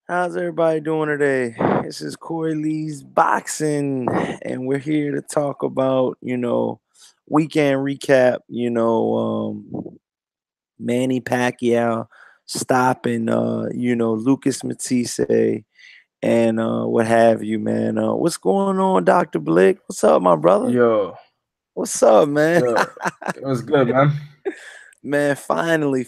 How's everybody doing today? This is Corey Lee's Boxing, and we're here to talk about, weekend recap, Manny Pacquiao stopping, Lucas Matthysse and what have you, man. What's going on, Dr. Blick? What's up, my brother? Yo, What's up, man? it was good, man. Man, finally,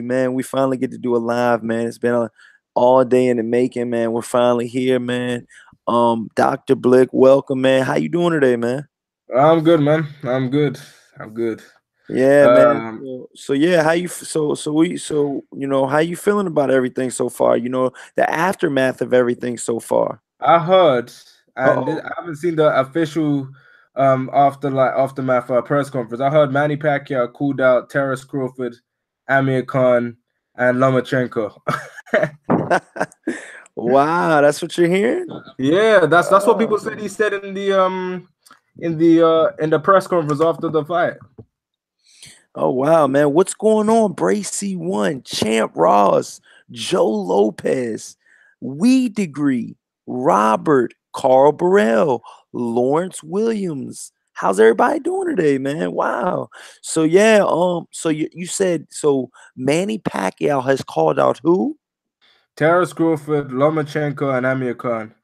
man. We finally get to do a live, man. It's been all day in the making, man. We're finally here, man. Dr. Blick, welcome, man. How you doing today, man? I'm good, man. I'm good. I'm good. Yeah, man. Um, So yeah, how you how you feeling about everything so far? The aftermath of everything so far. I heard, and Uh-oh. I haven't seen the official aftermath press conference. I heard Manny Pacquiao called out Terrence Crawford, Amir Khan, and Lomachenko. Wow, that's what you're hearing? Yeah, that's what people Oh. said. He said in the press conference after the fight. Oh wow, man. What's going on? Bracy One, Champ Ross, Joe Lopez, Weed Degree, Robert, Carl Burrell, Lawrence Williams. How's everybody doing today, man? Wow. So yeah, so you said so Manny Pacquiao has called out who? Terrence Crawford, Lomachenko, and Amir Khan.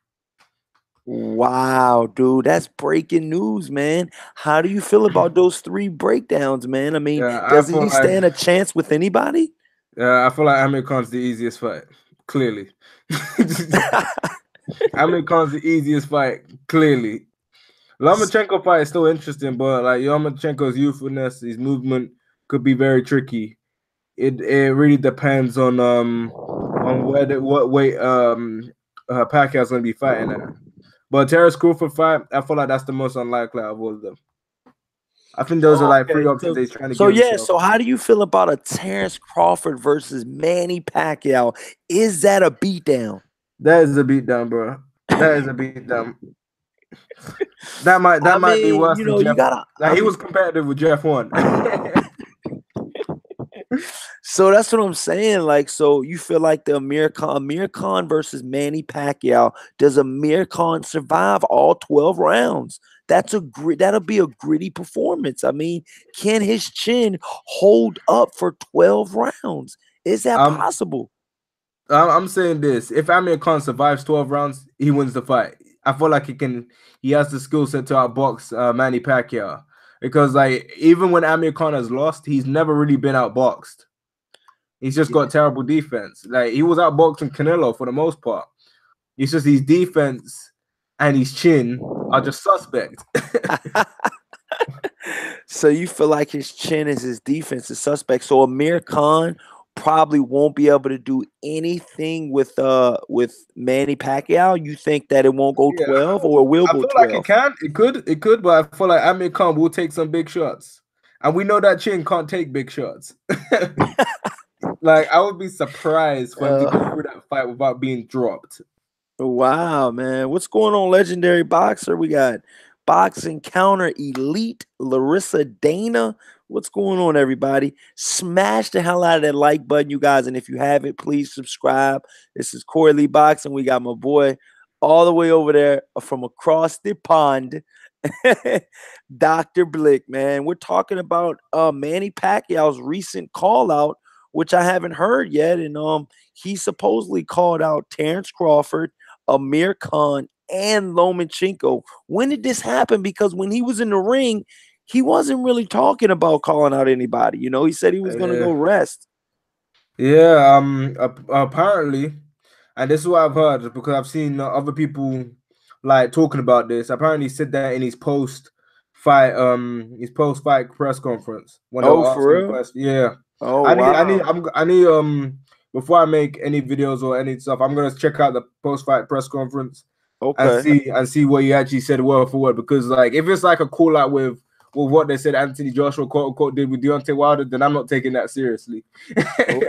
Wow, dude, that's breaking news, man. How do you feel about those three breakdowns, man? I mean, Yeah, I doesn't feel he like stand a chance with anybody? I feel like Amir Khan's the easiest fight. Clearly. Amir Khan's the easiest fight. Clearly. Lomachenko fight is still interesting, but like Lomachenko's youthfulness, his movement could be very tricky. It really depends on what weight Pacquiao's gonna be fighting at. But Terrence Crawford fight, I feel like that's the most unlikely out of all of them. I think those are like Okay, three options so he's trying to so give yeah, himself. so how do you feel about a Terrence Crawford versus Manny Pacquiao? Is that a beatdown? That is a beatdown, bro. That is a beatdown. That I might be mean, worse than you Jeff. gotta. Like he was competitive with Jeff one. So that's what I'm saying. Like, so you feel like the Amir Khan versus Manny Pacquiao? Does Amir Khan survive all 12 rounds? That'll be a gritty performance. I mean, can his chin hold up for 12 rounds? Is that I'm possible? I'm saying this: if Amir Khan survives 12 rounds, he wins the fight. I feel like he can. He has the skill set to outbox Manny Pacquiao because, like, even when Amir Khan has lost, he's never really been outboxed. He's just got terrible defense. Like he was outboxing Canelo for the most part. It's just his defense and his chin are just suspect. So you feel like his chin is his defense is suspect. So Amir Khan probably won't be able to do anything with Manny Pacquiao. You think that it won't go Yeah, 12 or it will I go feel like it 12? can. It could, but I feel like Amir Khan will take some big shots. And we know that Chin can't take big shots. Like, I would be surprised for him to go through that fight without being dropped. Wow, man. What's going on, legendary boxer? We got boxing counter elite Larissa Dana. What's going on, everybody? Smash the hell out of that like button, you guys. And if you haven't, please subscribe. This is Corey Lee Boxing. We got my boy all the way over there from across the pond, Dr. Blick, man. We're talking about Manny Pacquiao's recent call out, which I haven't heard yet. And he supposedly called out Terrence Crawford, Amir Khan, and Lomachenko. When did this happen? Because when he was in the ring, he wasn't really talking about calling out anybody. He said he was going to Yeah, go rest. yeah. Apparently, and this is what I've heard because I've seen other people like talking about this. Apparently, he said that in his post fight press conference when they Oh, were for asking the real? question. Yeah, Oh, wow. I need before I make any videos or any stuff, I'm gonna check out the post fight press conference Okay. and see what he actually said word for word. Because like if it's like a call out with what they said Anthony Joshua quote unquote did with Deontay Wilder, then I'm not taking that seriously. Oh.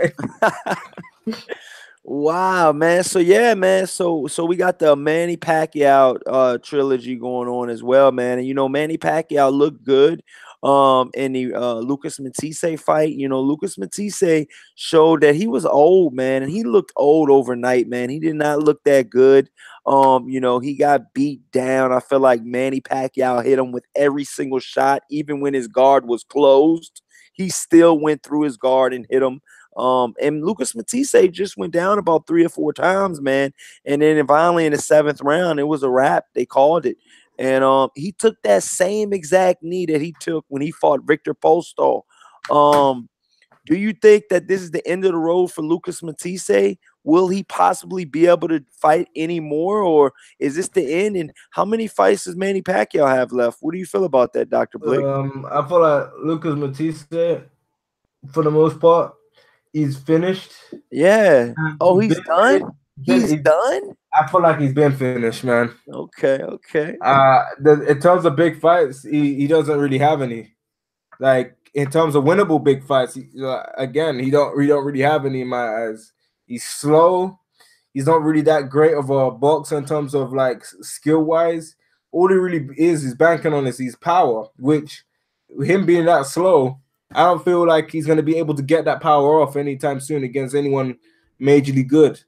Wow, man. So yeah, man. So we got the Manny Pacquiao trilogy going on as well, man. And Manny Pacquiao looked good. in the Lucas Matthysse fight. You know, Lucas Matthysse showed that he was old, man, and he looked old overnight, man. He did not look that good. You know, he got beat down. I feel like Manny Pacquiao hit him with every single shot, even when his guard was closed. He still went through his guard and hit him. And Lucas Matthysse just went down about 3 or 4 times, man. And then finally in the 7th round, it was a wrap. They called it. And he took that same exact knee that he took when he fought Victor Postol. Do you think that this is the end of the road for Lucas Matthysse? Will he possibly be able to fight anymore, or is this the end? And how many fights does Manny Pacquiao have left? What do you feel about that, Dr. Blick? I feel like Lucas Matthysse, for the most part, he's finished. Yeah. Oh, he's done? He's done? I feel like he's been finished, man. Okay, okay. In terms of big fights, he doesn't really have any. Like, in terms of winnable big fights, again, he don't really have any in my eyes. He's slow. He's not really that great of a boxer in terms of like skill wise. All he really is banking on is his power, which him being that slow, I don't feel like he's going to be able to get that power off anytime soon against anyone majorly good.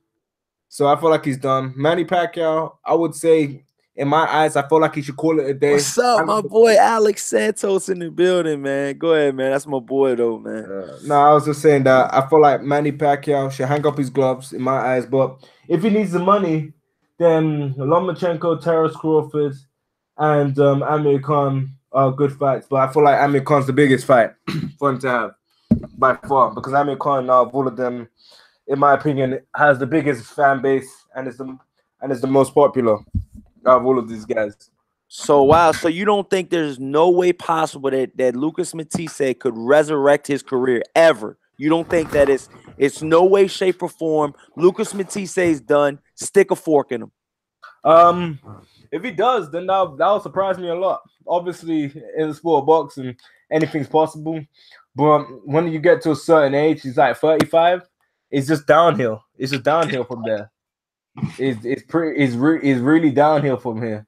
So I feel like he's done. Manny Pacquiao, I would say, in my eyes, I feel like he should call it a day. What's up, my boy Alex Santos in the building, man? Go ahead, man. That's my boy, though, man. No, I was just saying that I feel like Manny Pacquiao should hang up his gloves, in my eyes. But if he needs the money, then Lomachenko, Terence Crawford, and Amir Khan are good fights. But I feel like Amir Khan's the biggest fight for him to have by far, because Amir Khan, now of all of them, in my opinion, has the biggest fan base and is the most popular out of all of these guys. So wow, so you don't think there's no way possible that Lucas Matthysse could resurrect his career ever? You don't think that it's no way, shape, or form Lucas Matthysse is done? Stick a fork in him. If he does, then that'll surprise me a lot. Obviously, in the sport of boxing, anything's possible. But when you get to a certain age, he's like 35. It's just downhill. It's just downhill from there. It's really downhill from here,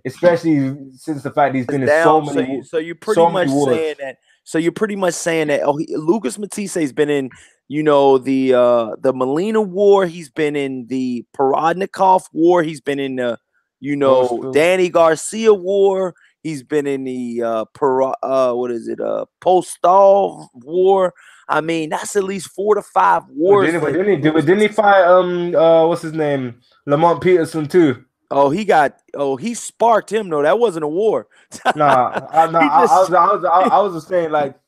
especially since the fact he's been in so many. So you're pretty much saying that. So you're pretty much saying that. Oh, Lucas Matthysse has been in, you know, the Molina War. He's been in the Parodnikov War. He's been in the, you know, Danny Garcia War. He's been in the Postol War. I mean, that's at least 4 to 5 wars. Didn't he fight what's his name? Lamont Peterson too. He sparked him though. That wasn't a war. I was just saying like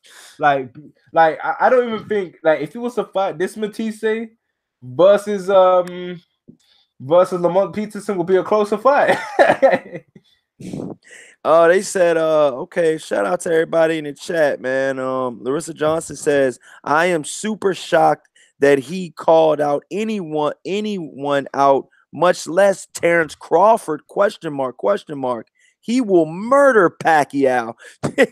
I don't even think like if he was to fight this Matthysse versus Lamont Peterson would be a closer fight. They said, okay, shout out to everybody in the chat, man. Larissa Johnson says, I am super shocked that he called out anyone out, much less Terence Crawford, question mark. He will murder Pacquiao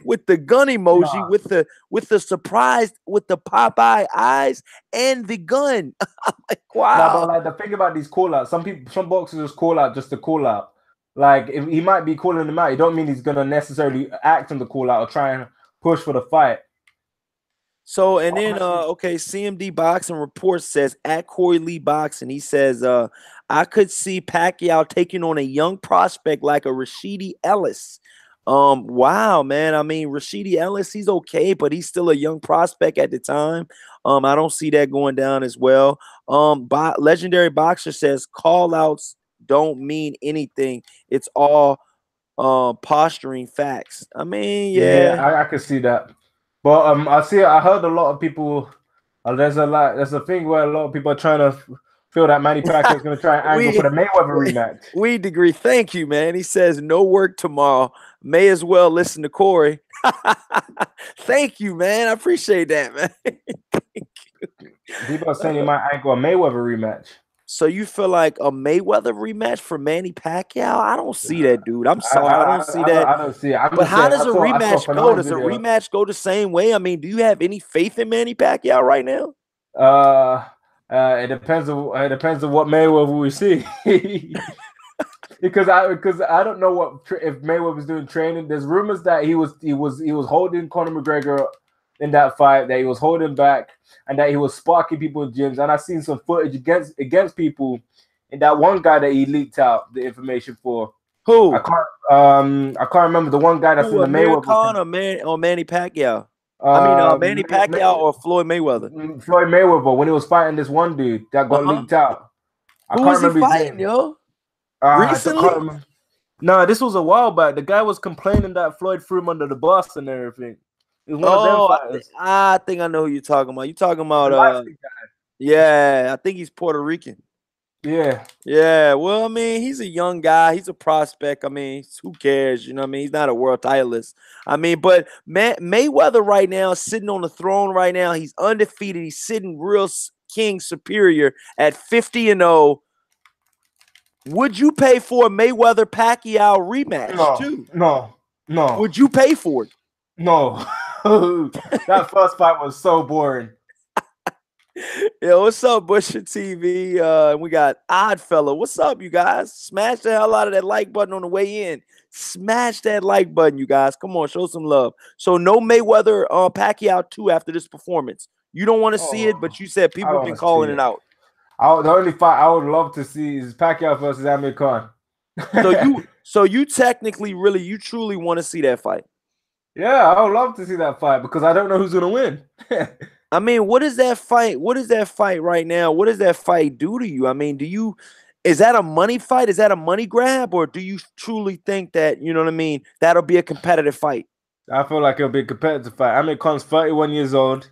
with the gun emoji, with the surprise, with the Popeye eyes and the gun. I'm like, wow. But like the thing about these call outs, some boxers just call out just to call out. Like, if he might be calling them out, it don't mean he's going to necessarily act on the call out or try and push for the fight. So, and then, okay, CMD Boxing Report says, at Corey Lee Boxing, he says, I could see Pacquiao taking on a young prospect like a Rashidi Ellis. Wow, man. I mean, Rashidi Ellis, he's okay, but he's still a young prospect at the time. I don't see that going down as well. Legendary Boxer says, call-outs don't mean anything. It's all posturing facts. I mean, I can see that. But I heard a lot of people. There's a thing where a lot of people are trying to feel that Manny Pacquiao is going to try and angle for the Mayweather rematch. We agree. Thank you, man. He says no work tomorrow. May as well listen to Corey. Thank you, man. I appreciate that, man. Thank you. People are saying he might angle a Mayweather rematch. So you feel like a Mayweather rematch for Manny Pacquiao? I don't see that, dude. I'm sorry, I don't see that. I don't see it. But how does a rematch go? Does a rematch go the same way? I mean, do you have any faith in Manny Pacquiao right now? It depends on what Mayweather we see. because I don't know if Mayweather was doing training. There's rumors that he was holding Conor McGregor in that fight, that he was holding back, and that he was sparking people in gyms. And I've seen some footage against people, and that one guy that he leaked out the information for. Who? I can't remember the one guy that's in the Mayweather. Khan or Manny Pacquiao? Manny Pacquiao or Floyd Mayweather? Floyd Mayweather, when he was fighting this one dude that got leaked out. Who was he fighting, yo? Recently? No, this was a while back. The guy was complaining that Floyd threw him under the bus and everything. It was one of them fighters. I think I know who you're talking about. You're talking about yeah, I think he's Puerto Rican. Yeah. Yeah. Well, I mean, he's a young guy. He's a prospect. I mean, who cares? You know what I mean? He's not a world titleist. I mean, but Mayweather right now, sitting on the throne right now, he's undefeated. He's sitting real king superior at 50-0. Would you pay for a Mayweather Pacquiao rematch too? No. Would you pay for it? No. That first fight was so boring. Yo, what's up, Busher TV? We got Oddfella. What's up, you guys? Smash the hell out of that like button on the way in. Smash that like button, you guys. Come on, show some love. So no Mayweather Pacquiao 2 after this performance. You don't want to see it, but you said people have been calling it out. The only fight I would love to see is Pacquiao versus Amir Khan. So you technically, really, you truly want to see that fight? Yeah, I would love to see that fight because I don't know who's gonna win. I mean, what is that fight? What is that fight right now? What does that fight do to you? I mean, is that a money fight? Is that a money grab? Or do you truly think that, you know what I mean, that'll be a competitive fight? I feel like it'll be a competitive fight. Amir Khan's 31 years old.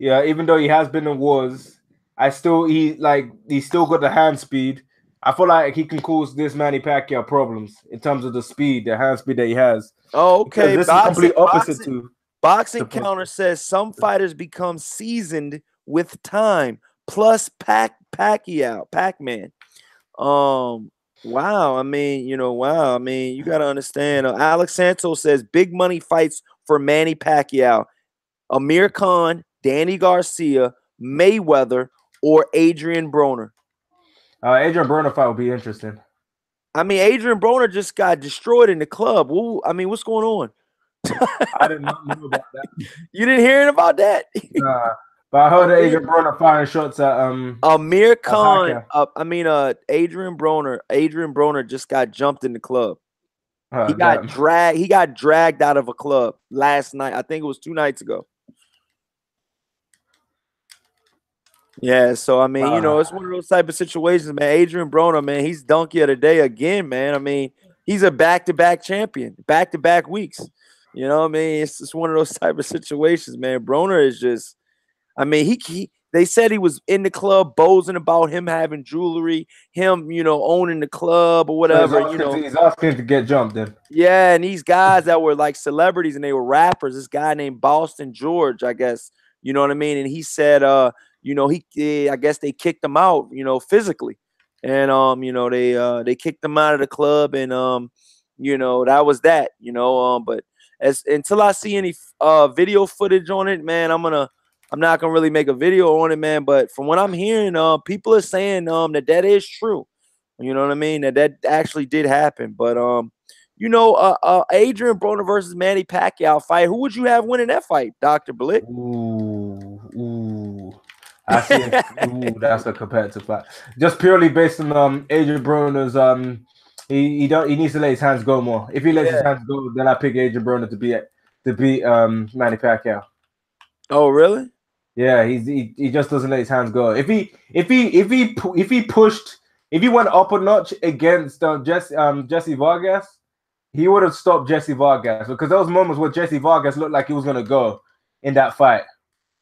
Yeah, even though he has been in wars, he's still got the hand speed. I feel like he can cause this Manny Pacquiao problems in terms of the speed, the hand speed that he has. Oh, okay. This is complete opposite to Boxing Counter says some fighters become seasoned with time. Plus Pacquiao, Pac-Man. Wow. I mean, you got to understand. Alex Santos says big money fights for Manny Pacquiao, Amir Khan, Danny Garcia, Mayweather, or Adrian Broner. Adrian Broner fight will be interesting. I mean, Adrian Broner just got destroyed in the club. I mean, what's going on? I did not know about that. You didn't hear about that? Nah, but I heard Adrian Broner firing shots at Amir Khan. Adrian Broner. Adrian Broner just got jumped in the club. He got dragged. He got dragged out of a club last night. I think it was 2 nights ago. Yeah, so I mean, it's one of those type of situations, man. Adrian Broner, man, he's donkey of the day again, man. I mean, he's a back-to-back champion, back-to-back weeks. You know what I mean? It's just one of those type of situations, man. Broner is just, I mean, they said he was in the club boasting about him having jewelry, him, owning the club or whatever. He's asking to get jumped then. Yeah, and these guys that were like celebrities and they were rappers. This guy named Boston George, I guess. You know what I mean? And he said, I guess they kicked him out, physically, and they kicked him out of the club, and that was that, but until I see any video footage on it, man, I'm not gonna really make a video on it, man. But from what I'm hearing, people are saying that is true. You know what I mean? That actually did happen. But Adrian Broner versus Manny Pacquiao fight. Who would you have winning that fight, Dr. Blick? Ooh. I see. That's a competitive fight. Just purely based on Adrian Broner's he needs to let his hands go more. If he lets his hands go, then I pick Adrian Broner to beat Manny Pacquiao. Oh, really? Yeah, he just doesn't let his hands go. If he went up a notch against Jesse Vargas, he would have stopped Jesse Vargas, because there was moments where Jesse Vargas looked like he was gonna go in that fight.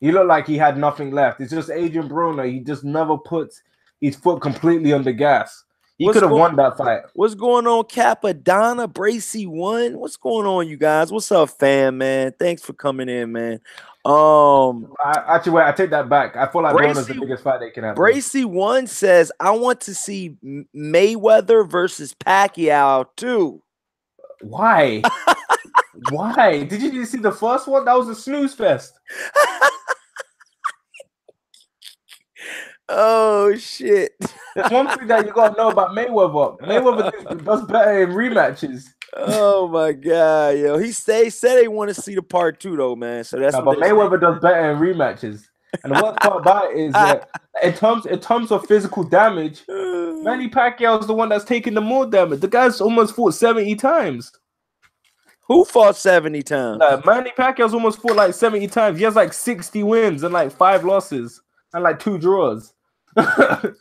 He looked like he had nothing left. It's just Adrian Broner. He just never puts his foot completely on the gas. He could have won that fight. What's going on, Capadonna? Bracy won. What's going on, you guys? What's up, fam, man? Thanks for coming in, man. I take that back. I feel like Broner's the biggest fight they can have. Bracy one says, I want to see Mayweather versus Pacquiao too. Why? Why? Did you see the first one? That was a snooze fest. Oh shit. There's one thing that you gotta know about Mayweather. Mayweather does better in rematches. Oh my god, yo! Said they want to see the part 2 though, man. So that's No, what but Mayweather does better in rematches. And the worst part about it is that in terms of physical damage, Manny Pacquiao is the one that's taking the more damage. The guy's almost fought 70 times. Who fought 70 times? Manny Pacquiao's almost fought like 70 times. He has like 60 wins and like 5 losses and like 2 draws.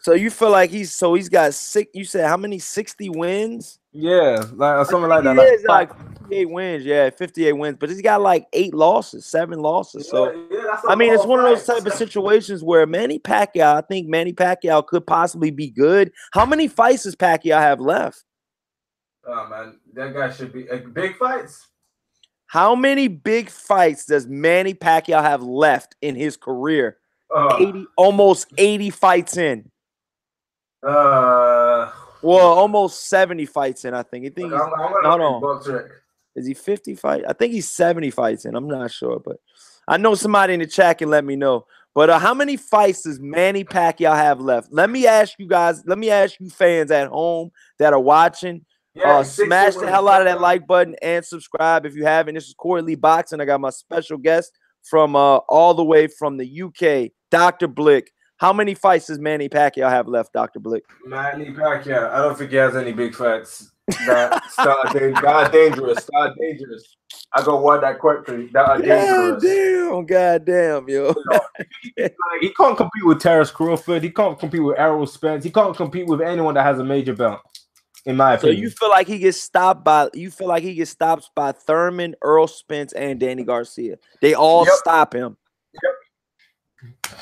So you feel like he's got you said how many 60 wins? Yeah, like something like that. Like 58 wins, yeah, 58 wins, but he's got like 8 losses, 7 losses. So I mean, it's one of those type of situations where I think Manny Pacquiao could possibly be good. How many fights does Pacquiao have left? Oh man, that guy should be big fights. How many big fights does Manny Pacquiao have left in his career? Almost 80 fights in. Well, almost 70 fights in, I think. I think hold on. Is he 50 fights? I think he's 70 fights in. I'm not sure, but I know somebody in the chat can let me know. But how many fights does Manny Pacquiao have left? Let me ask you guys, fans at home that are watching. Smash the hell out of that like button and subscribe if you haven't. This is Corey Lee Boxing. I got my special guest from all the way from the UK, Dr. Blick. How many fights does Manny Pacquiao have left, Dr. Blick? Manny Pacquiao, I don't think he has any big fights. That start dangerous. I go word that quickly. That are dangerous. God damn, yo. He can't compete with Terrence Crawford. He can't compete with Errol Spence. He can't compete with anyone that has a major belt. In my opinion. So you feel like he gets stopped by Thurman, Earl Spence, and Danny Garcia. They all stop him. Yep.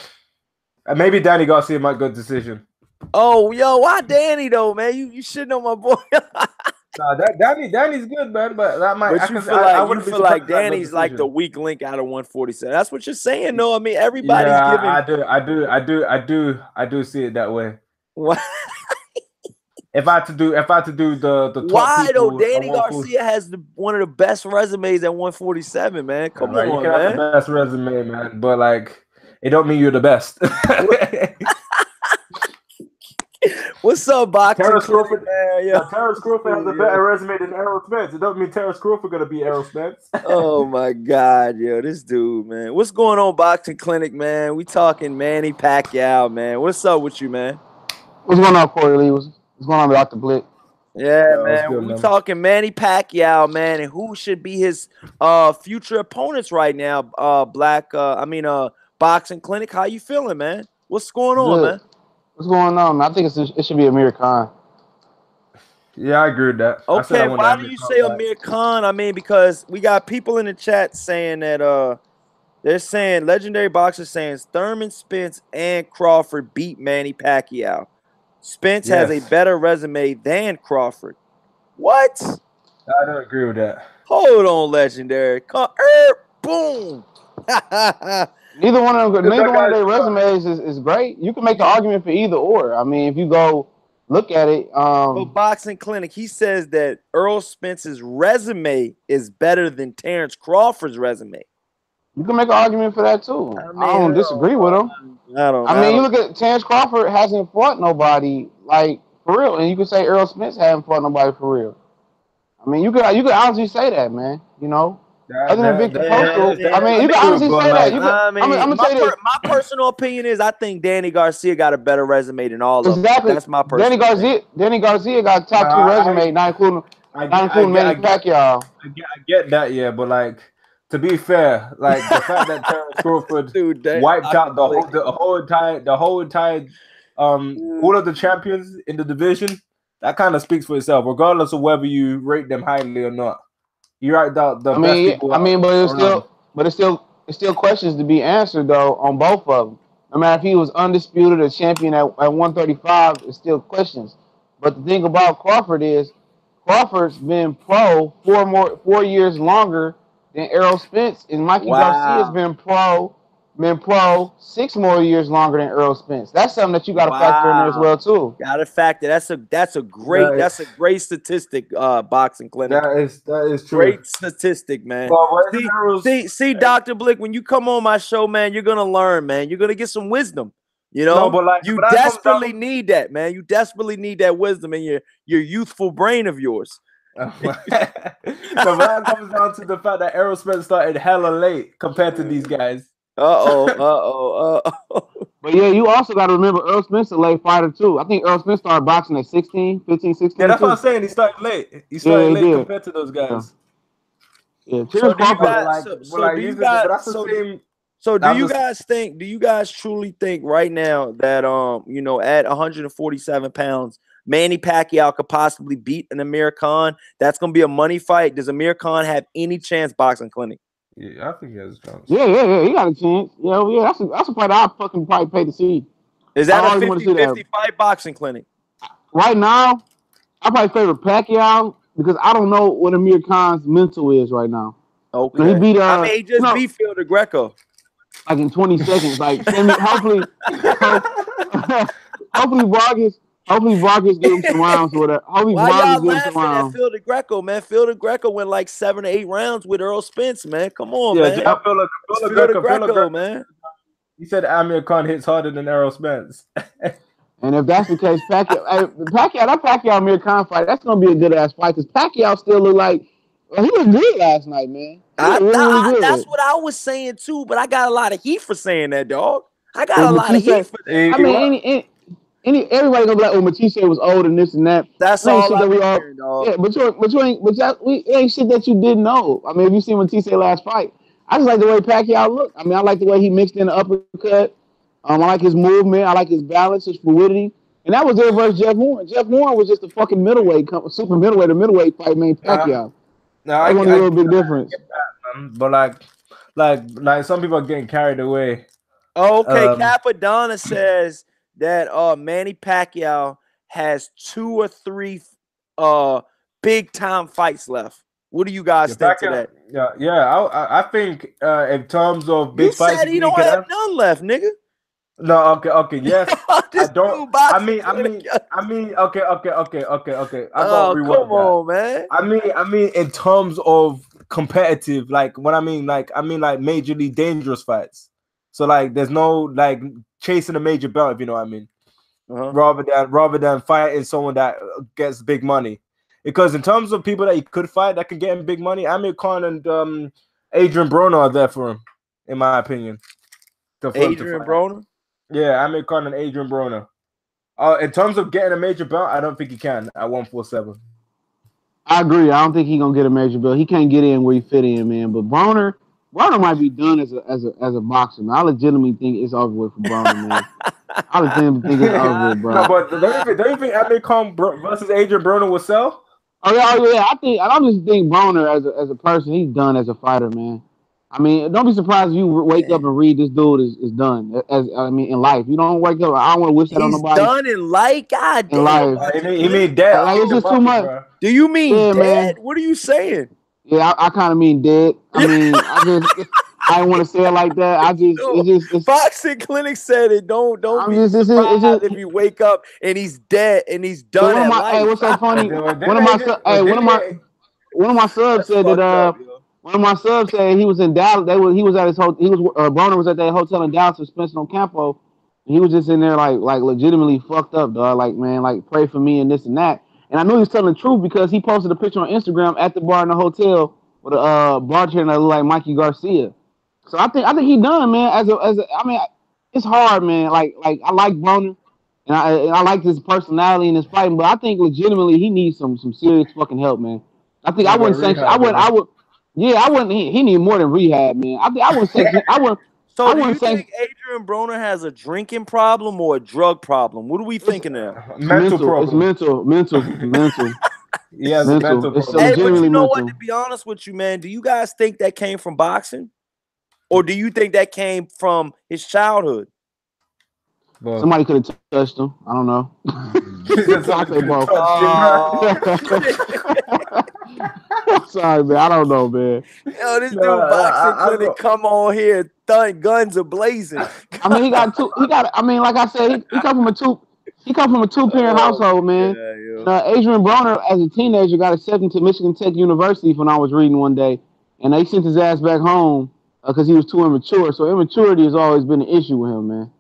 Maybe Danny Garcia might go decision. Oh, yo, why Danny though, man? You shitting on my boy. Danny's good, man, but that might. But you feel like Danny's like the weak link out of 147. That's what you're saying, though. I mean, everybody's giving. I do see it that way. What? If I had to do the top why though? Danny Garcia has one of the best resumes at 147, man. Come on, you can have the best resume, man, but like it don't mean you're the best. What's up, boxing? Terrence Crawford, Terrence Crawford has a better resume than Errol Spence. It don't mean Terrence Crawford gonna be Errol Spence. Oh my God, yo, this dude, man. What's going on, Boxing Clinic, man? We talking Manny Pacquiao, man. What's up with you, man? What's going on, Corey Lee? What's going on with Dr. Blick? Yeah, man. We talking Manny Pacquiao, man, and who should be his future opponents right now. Boxing Clinic. How you feeling, man? What's going on, man? What's going on, man? I think it should be Amir Khan. Yeah, I agree with that. Okay, why do you say Amir Khan? I mean, because we got people in the chat saying that they're saying legendary boxers saying Thurman, Spence, and Crawford beat Manny Pacquiao. Spence has a better resume than Crawford. What? I don't agree with that. Hold on, legendary. Boom. Neither one of their resumes is great. You can make an argument for either or. I mean, if you go look at it. Well, Boxing Clinic, he says that Earl Spence's resume is better than Terrence Crawford's resume. You can make an argument for that too. I don't disagree with him. I mean, you look at Terrence Crawford hasn't fought nobody like for real, and you can say Earl Spence hasn't fought nobody for real. I mean, you could honestly say that, man. You know, other than Victor Postol, I mean, you can honestly say that. I'm gonna say this. My personal opinion is I think Danny Garcia got a better resume than all of them. Exactly. That's my personal opinion. Danny Garcia got a top 2 resume, not including Manny Pacquiao. I get that, yeah, but like. To be fair, like the fact that Terrence Crawford wiped out the whole entire all of the champions in the division, that kind of speaks for itself, regardless of whether you rate them highly or not. You wiped out the best people. But it's still questions to be answered though on both of them. No matter if he was undisputed or champion at 135, it's still questions. But the thing about Crawford is Crawford's been pro 4 years longer than Errol Spence, and Mikey Garcia's been pro 6 more years longer than Errol Spence. That's something that you got to factor in there as well too. Got to factor. That's a great statistic. Boxing Clinic. That is true. Great statistic, man. See, Dr. Blick, when you come on my show, man, you're gonna learn, man. You're gonna get some wisdom. You know, but you that comes desperately down- need that, man. You desperately need that wisdom in your youthful brain of yours. No, but that comes down to the fact that Errol Spence started hella late compared to these guys. But yeah, you also got to remember Earl Spence a late fighter too. I think Earl Spence started boxing at 16, 15, 16. Yeah, that's too. what I'm saying. He started late. He started late did. compared to those guys. Yeah. So do you Crawford, guys? Do you guys truly think right now that you know, at 147 pounds, Manny Pacquiao could possibly beat an Amir Khan? That's gonna be a money fight. Does Amir Khan have any chance? Boxing Clinic. Yeah, I think he has a chance. Yeah, he got a chance. Yeah, that's a fight I fucking probably pay to see. Is that a 50-50 fight? Boxing Clinic. Right now, I probably favor Pacquiao because I don't know what Amir Khan's mental is right now. Okay. You know, he beat he just beat Phil DeGreco. Like in 20 seconds. Like hopefully Vargas give him some rounds or whatever. Why y'all laughing at Phil DeGreco, man? Phil DeGreco went like 7 to 8 rounds with Earl Spence, man. Come on, man. Yeah, Phil DeGreco, man. He said Amir Khan hits harder than Errol Spence. And if that's the case, that Pacquiao Amir Khan fight, that's gonna be a good ass fight because Pacquiao still look like he looked good last night, man. Really good. That's what I was saying too, but I got a lot of heat for saying that, dog. I got a lot of heat for that. I mean, everybody gonna be like, "Oh, Matthysse was old and this and that." That's all I'm hearing, dog. Yeah, but it ain't shit that you didn't know. I mean, if you seen Matthysse last fight, I just like the way Pacquiao looked. I mean, I like the way he mixed in the uppercut. I like his movement. I like his balance, his fluidity. And that was there versus Jeff Hearn. Jeff Hearn was just a fucking super middleweight, a middleweight fight named Pacquiao. I want a little big difference. But like some people are getting carried away. Okay, Capadonna says that Manny Pacquiao has 2 or 3 big time fights left. What do you guys think to that? I think in terms of big fights, you said he don't have none left, nigga. No, okay, yes. I don't. I mean, okay. Come on, man. I mean, in terms of competitive, like what I mean, like majorly dangerous fights. So like, there's no like chasing a major belt, if you know what I mean. Rather than fighting someone that gets big money, because in terms of people that he could fight that can get him big money, Amir Khan and Adrian Broner are there for him, in my opinion. Adrian Broner. Yeah, Amir Khan and Adrian Broner. In terms of getting a major belt, I don't think he can at 147. I agree. I don't think he's gonna get a major belt. He can't get in where he fit in, man. But Broner might be done as a boxer. Man. I legitimately think it's over with for Broner, man. I legitimately think it's over with, bro. No, but don't you think Amir Khan versus Adrian Broner will sell? Oh yeah. I just think Broner as a person, he's done as a fighter, man. I mean, don't be surprised if you wake up and read this dude is done. In life, you don't wake up. I don't want to wish that on nobody. He's done in life. God damn. In life. He mean dead. Like, it's just too much. Bro. Do you mean dead? Man. What are you saying? Yeah, I kind of mean dead. I mean, I don't want to say it like that. It's Boxing Clinic said it. Don't be surprised if you wake up and he's dead and he's done at life. Hey, what's so funny? One of my subs said that. One of my subs said he was in Dallas. He was at his hotel. Broner was at that hotel in Dallas with Spencer Ocampo. And he was just in there like legitimately fucked up, dog. Like, man, like pray for me and this and that. And I knew he was telling the truth because he posted a picture on Instagram at the bar in the hotel with a bartender that looked like Mikey Garcia. So I think he done, man. I mean, it's hard, man. Like I like Broner and I like his personality and his fighting, but I think legitimately he needs some serious fucking help, man. I think I wouldn't sanction. I wouldn't. He need more than rehab, man. I wouldn't sanction. So do you think Adrian Broner has a drinking problem or a drug problem? What are we thinking there? Mental problem. It's mental. Yeah, mental. It's but you know mental. what? To be honest with you, man, do you guys think that came from boxing, or do you think that came from his childhood? Well, somebody could have touched him. I don't know. I say both. Sorry, man. I don't know, man. Yo, this dude boxing couldn't come on here, guns are blazing. I mean, he got two. I mean, like I said, he come from a two-parent household, man. Adrian Broner, as a teenager, got accepted to Michigan Tech University when I was reading one day, and they sent his ass back home because he was too immature. So immaturity has always been an issue with him, man.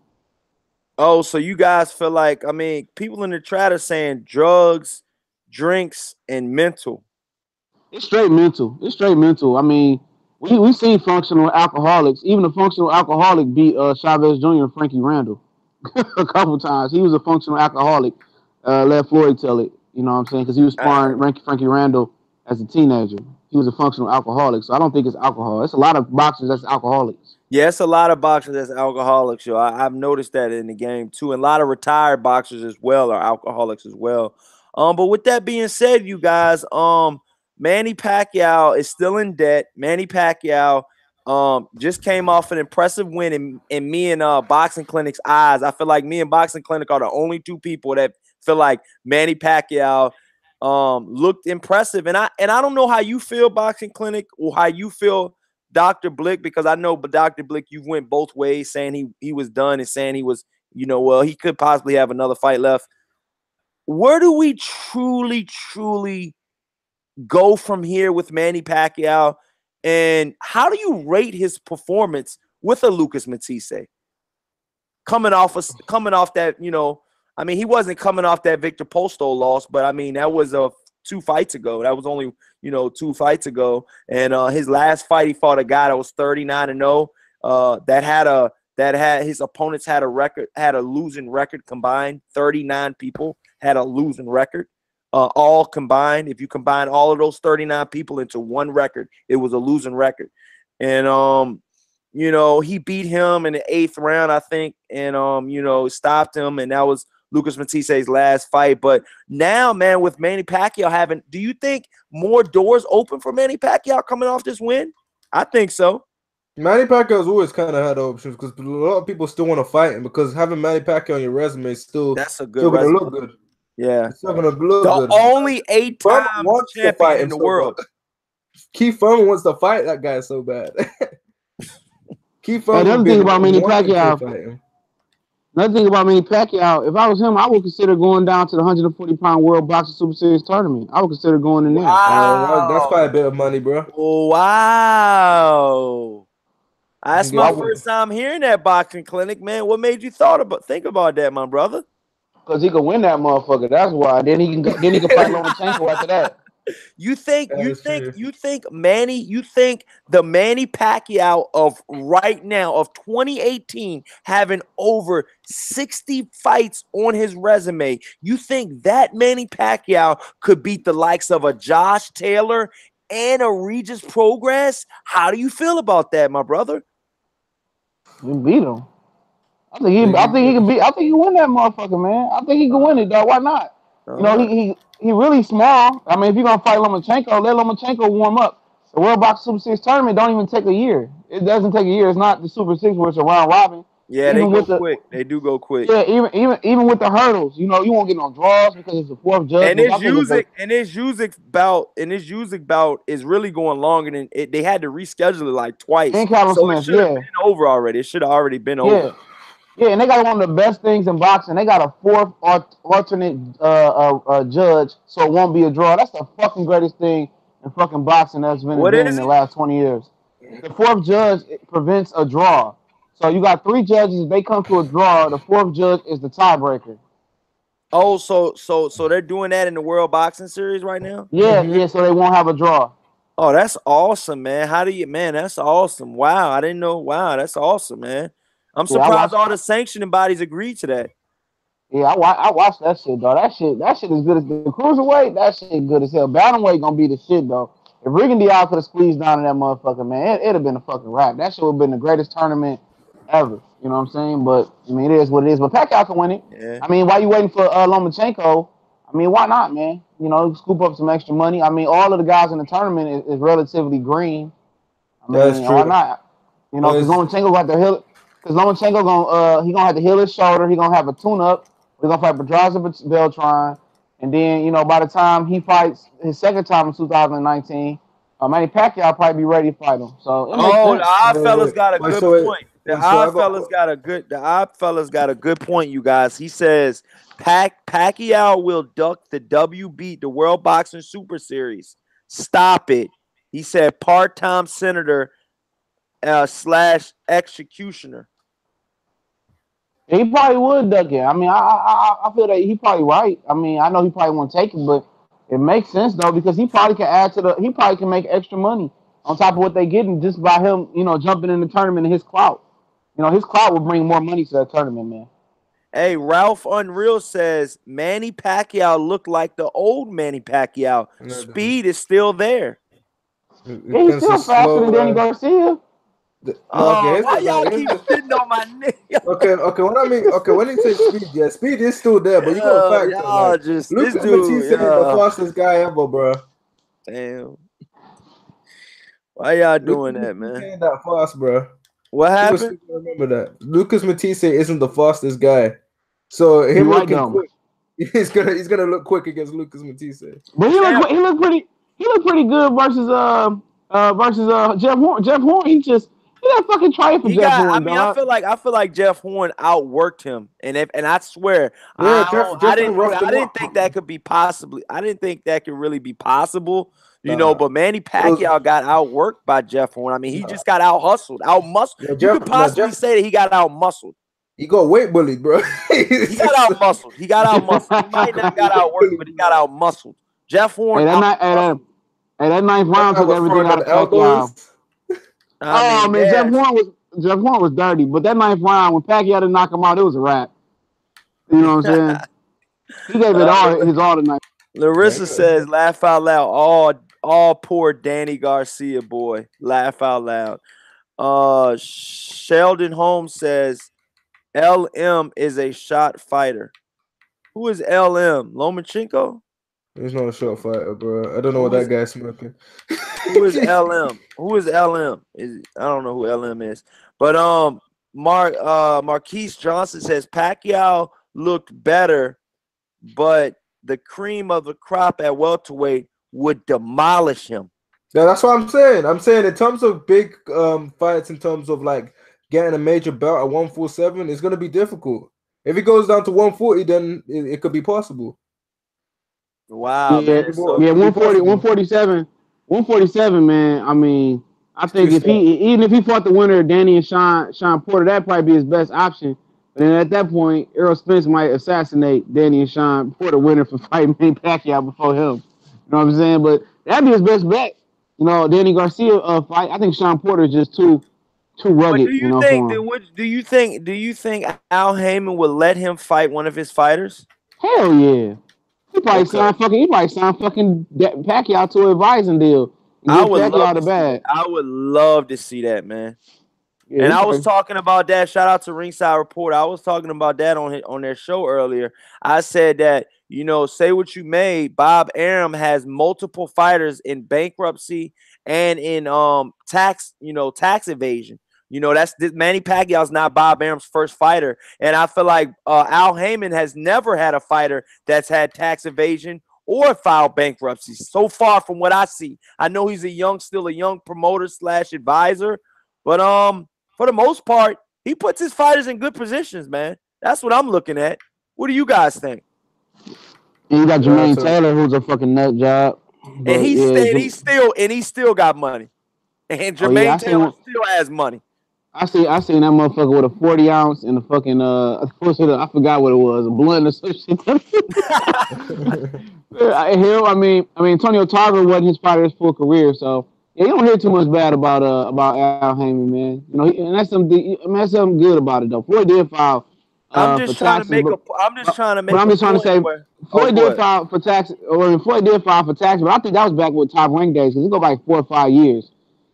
Oh, so you guys feel like, I mean, people in the chat are saying drugs, drinks, and mental. It's straight mental. It's straight mental. I mean, we seen functional alcoholics. Even a functional alcoholic beat Chavez Jr. and Frankie Randall a couple times. He was a functional alcoholic. Let Floyd tell it. You know what I'm saying? Because he was sparring Frankie Randall as a teenager. He was a functional alcoholic. So I don't think it's alcohol. It's a lot of boxers that's alcoholics. Yeah, it's a lot of boxers that's alcoholics, yo. I've noticed that in the game too. And a lot of retired boxers as well are alcoholics as well. But with that being said, you guys, Manny Pacquiao is still in debt. Manny Pacquiao just came off an impressive win in me and Boxing Clinic's eyes. I feel like me and Boxing Clinic are the only two people that feel like Manny Pacquiao looked impressive. And I don't know how you feel, Boxing Clinic, or how you feel, Dr. Blick, because I know, but Dr. Blick, you went both ways, saying he was done and saying he was, well, he could possibly have another fight left. Where do we truly go from here with Manny Pacquiao? And how do you rate his performance with a Lucas Matthysse? Coming off that, I mean, he wasn't coming off that Victor Postol loss, but I mean, that was 2 fights ago. That was only 2 fights ago. And his last fight, he fought a guy that was 39-0. That had his opponents had a losing record combined. 39 people had a losing record, all combined. If you combine all of those 39 people into one record, it was a losing record. And he beat him in the 8th round, I think, and stopped him, and that was Lucas Matthyse's last fight. But now, man, with Manny Pacquiao do you think more doors open for Manny Pacquiao coming off this win? I think so. Manny Pacquiao's always kind of had options because a lot of people still want to fight him, because having Manny Pacquiao on your resume is that's a good still resume. Gonna look good. Yeah, it's still gonna look good. The only 8-time champion in the world. Keith Thurman wants to fight that guy so bad. Keith Thurman. Another thing about Manny Pacquiao. Another thing about Manny Pacquiao, if I was him, I would consider going down to the 140-pound World Boxing Super Series tournament. I would consider going in there. Wow. That's probably a bit of money, bro. Oh, wow. That's my first time hearing that, Boxing Clinic, man. What made you think about that, my brother? Because he could win that motherfucker. That's why. Then he can fight Lomachenko after that. You think Manny, you think the Manny Pacquiao of right now, of 2018, having over 60 fights on his resume, you think that Manny Pacquiao could beat the likes of a Josh Taylor and a Regis Prograis? How do you feel about that, my brother? You beat him. I think he can win that motherfucker, man. I think he can win it, dog. Why not? He really small. I mean, if you're gonna fight Lomachenko, let Lomachenko warm up. The World Boxing Super 6 tournament don't even take a year. It doesn't take a year. It's not the Super 6 where it's a round robin. Yeah, they go quick. They do go quick. Yeah, even with the hurdles, you won't get no draws because it's the 4th judge. And his Usyk bout is really going longer than it. They had to reschedule it like twice. And so it should have been over already. It should have already been over. Yeah, and they got one of the best things in boxing. They got a 4th alternate judge, so it won't be a draw. That's the fucking greatest thing in fucking boxing that's been invented in the last 20 years. The 4th judge prevents a draw. So you got 3 judges. If they come to a draw, the 4th judge is the tiebreaker. Oh, so they're doing that in the World Boxing Series right now? Yeah, yeah. So they won't have a draw. Oh, that's awesome, man. That's awesome. Wow, I didn't know. Wow, that's awesome, man. I'm surprised all the sanctioning bodies agreed to that. Yeah, I watched that shit, dog. That shit is good as the cruiserweight. That shit good as hell. Bantamweight gonna be the shit, though. If Regan Diaz could have squeezed down in that motherfucker, man, it'd have been a fucking wrap. That shit would have been the greatest tournament ever. You know what I'm saying? But I mean, it is what it is. But Pacquiao can win it. Yeah. I mean, why you waiting for Lomachenko? I mean, why not, man? Scoop up some extra money. I mean, all of the guys in the tournament is relatively green. I mean, why not? Because Lomachenko got to heal. Because Lomachenko he gonna have to heal his shoulder. He gonna have a tune-up. We're gonna fight Pedraza Beltran, and then by the time he fights his second time in 2019, Manny Pacquiao probably be ready to fight him. So it makes sense. The odd fellas got a good point. The odd fellas got a good point, you guys. He says Pacquiao will duck the WB, the World Boxing Super Series. Stop it. He said part-time senator / executioner. He probably would duck it. I mean, I feel that he probably right. I mean, I know he probably won't take it, but it makes sense though because he probably can add to the. He probably can make extra money on top of what they getting just by him, jumping in the tournament and his clout. His clout will bring more money to that tournament, man. Hey, Ralph Unreal says Manny Pacquiao looked like the old Manny Pacquiao. Speed is still there. Yeah, he's still faster than Danny Garcia. Oh, why y'all keep shitting on my nigga? Okay. When he says speed, yeah, speed is still there, but you got to factor. Like, this Lucas dude, Matthysse is the fastest guy ever, bro. Damn. Why y'all doing that, man? Ain't that fast, bro. What happened? Remember that Lucas Matthysse isn't the fastest guy, so him looking quick, he's gonna look quick against Lucas Matthysse. But he looked pretty good versus Jeff Horn. Jeff Horn, he got fucking try for Jeff Horn. I feel like Jeff Horn outworked him, and I swear, I didn't think that could be possibly. I didn't think that could really be possible. But Manny Pacquiao got outworked by Jeff Horn. I mean, he just got out-hustled, out-muscled. You could possibly say that he got out-muscled. He got weight bullied, bro. He got out-muscled. He might not got outworked, but he got out-muscled. Jeff Horn. Hey, that ninth round took everything out of Pacquiao. Jeff Horn was dirty, but that ninth round when Pacquiao didn't knock him out, it was a wrap. You know what I'm saying? He gave it his all tonight. Larissa says, "Laugh out loud." All poor Danny Garcia boy. Laugh out loud. Sheldon Holmes says, "LM is a shot fighter." Who is LM? Lomachenko? He's not a shot fighter, bro. I don't know what that guy's smoking. Who is LM? Who is LM? I don't know who LM is. But Marquise Johnson says Pacquiao looked better, but the cream of the crop at welterweight would demolish him. Yeah, that's what I'm saying. I'm saying in terms of big fights, in terms of like getting a major belt at 147, it's gonna be difficult. If it goes down to 140, then it could be possible. Wow, yeah, man. 147, man. I mean, I think even if he fought the winner of Danny and Sean Porter, that'd probably be his best option. But then at that point, Errol Spence might assassinate Danny and Sean Porter winner for fighting Manny Pacquiao before him. You know what I'm saying? But that'd be his best bet. Danny Garcia fight. I think Sean Porter is just too rugged. Do you think Al Heyman would let him fight one of his fighters? Hell yeah. He probably signed fucking Pacquiao to an advising deal. I would love to see that, man. Yeah, and I was talking about that. Shout out to Ringside Report. I was talking about that on their show earlier. I said that, say what you may, Bob Arum has multiple fighters in bankruptcy and in tax evasion. Manny Pacquiao's not Bob Arum's first fighter. And I feel like Al Heyman has never had a fighter that's had tax evasion or filed bankruptcy so far from what I see. I know he's still a young promoter / advisor, but for the most part, he puts his fighters in good positions, man. That's what I'm looking at. What do you guys think? And you got Jermaine Taylor, who's a fucking nut job. And he still got money. And Jermaine Taylor still has money. I seen that motherfucker with a 40 ounce and a fucking I forgot what it was, a blunt or some shit. I mean Antonio Tarver wasn't his fighter his full career, so yeah, you don't hear too much bad about Al Heyman, man. And that's something good about it though. Floyd did file. I'm just trying to say Floyd did file for tax, Floyd did file for tax, but I think that was back with Top Rank days because it go back 4 or 5 years.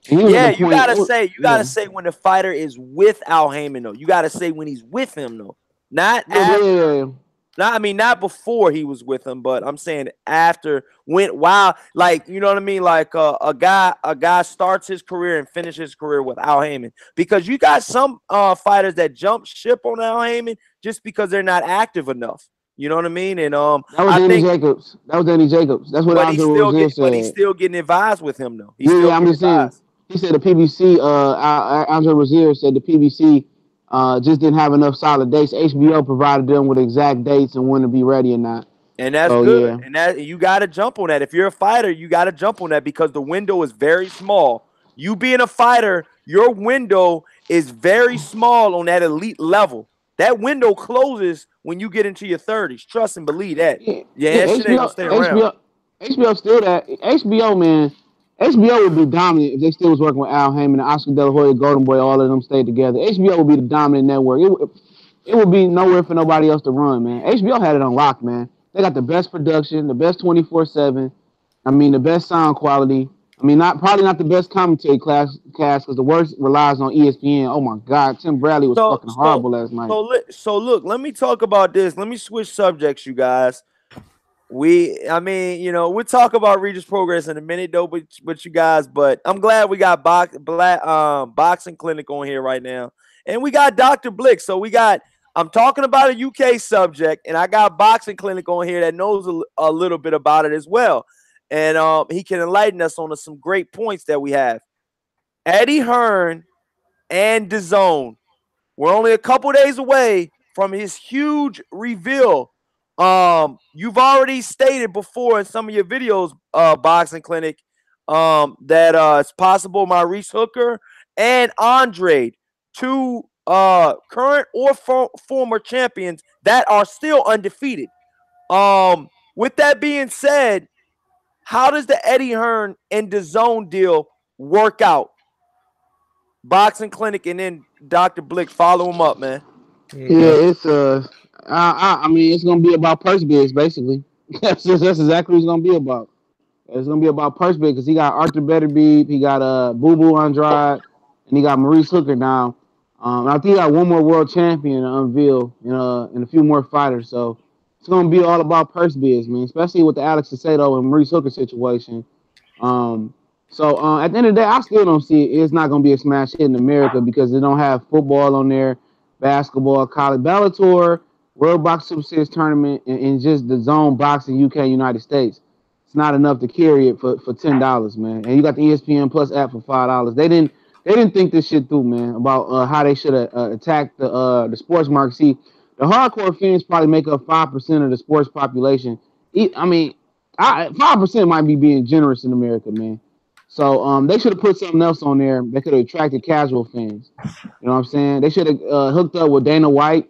Yeah, you gotta say when the fighter is with Al Heyman though. You gotta say when he's with him though, not after. Not before he was with him, but I'm saying after like you know what I mean. Like a guy starts his career and finishes his career with Al Heyman, because you got some fighters that jump ship on Al Heyman just because they're not active enough. You know what I mean? And that was Danny Jacobs. That's what Andre Rozier said. But he's still getting advised with him though. I'm just saying. He said the PBC, Andre Rozier said the PBC just didn't have enough solid dates. HBO provided them with exact dates and when to be ready or not. And that's good. Yeah. And that you got to jump on that. If you're a fighter, you got to jump on that because the window is very small. You being a fighter, your window is very small on that elite level. That window closes when you get into your 30s. Trust and believe that. Yeah, that shit ain't gonna stay around. HBO still that HBO, man. HBO would be dominant if they still was working with Al Heyman and Oscar De La Hoya, Golden Boy, all of them stayed together. HBO would be the dominant network. It would be nowhere for nobody else to run, man. HBO had it on lock, man. They got the best production, the best 24/7. I mean, the best sound quality. I mean, probably not the best commentary cast because the worst relies on ESPN. Oh my God, Tim Bradley was fucking horrible last night. So look, let me talk about this. Let me switch subjects, you guys. I mean, you know, we'll talk about Regis Progress in a minute, though, but you guys. But I'm glad we got boxing clinic on here right now, and we got Dr. Blick. So I'm talking about a UK subject, and I got boxing clinic on here that knows a little bit about it as well, and he can enlighten us on some great points that we have. Eddie Hearn and DAZN. We're only a couple days away from his huge reveal. You've already stated before in some of your videos, Boxing Clinic, that it's possible Maurice Hooker and Andre, two current or former champions that are still undefeated. With that being said, how does the Eddie Hearn and DAZN deal work out? Boxing Clinic, and then Dr. Blick, follow him up, man. Yeah, it's I mean, it's gonna be about purse bids, basically. That's exactly what it's gonna be about. It's gonna be about purse bids because he got Arthur Betterbeep, he got Boo Boo Andrade, and he got Maurice Hooker now. I think he got one more world champion to unveil, and a few more fighters. So it's gonna be all about purse bids, man. Especially with the Alex Aceto and Maurice Hooker situation. At the end of the day, I still don't see it. It's not going to be a smash hit in America because they don't have football on there, basketball, college, Bellator, World Box Super Series tournament, and just the zone boxing UK, United States. It's not enough to carry it for $10, man. And you got the ESPN Plus app for $5. They didn't think this shit through, man, about how they should attack the sports market. See, the hardcore fans probably make up 5% of the sports population. I mean, 5% might be being generous in America, man. So they should have put something else on there that could have attracted casual fans. You know what I'm saying? They should have hooked up with Dana White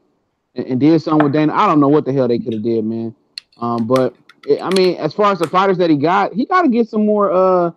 and did something with Dana. I don't know what the hell they could have did, man. As far as the fighters that he got to get some more.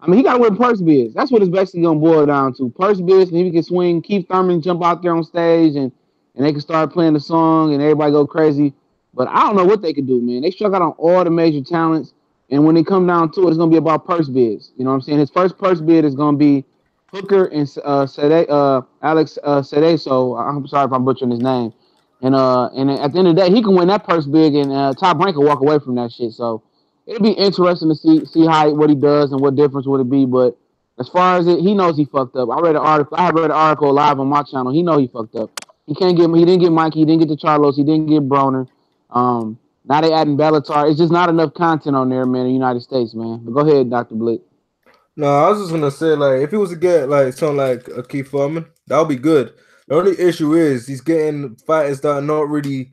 He got to win purse bids. That's what it's basically gonna boil down to. Purse bids, and if he can swing, Keith Thurman jump out there on stage, and they can start playing the song, and everybody go crazy. But I don't know what they could do, man. They struck out on all the major talents. And when they come down to it, it's going to be about purse bids. You know what I'm saying? His first purse bid is going to be Hooker and Alex Cedeso. I'm sorry if I'm butchering his name. And at the end of the day, he can win that purse bid, and Top Rank will walk away from that shit. So it'll be interesting to see what he does and what difference would it be. But as far as he knows he fucked up. I read an article live on my channel. He know he fucked up. He didn't get Mikey. He didn't get the Charlos. He didn't get Broner. Now they adding Bellator. It's just not enough content on there, man, in the United States, man. But go ahead, Dr. Blick. No, I was just gonna say, like, if he was to get like something like a Keith Thurman, that would be good. The only issue is he's getting fighters that don't really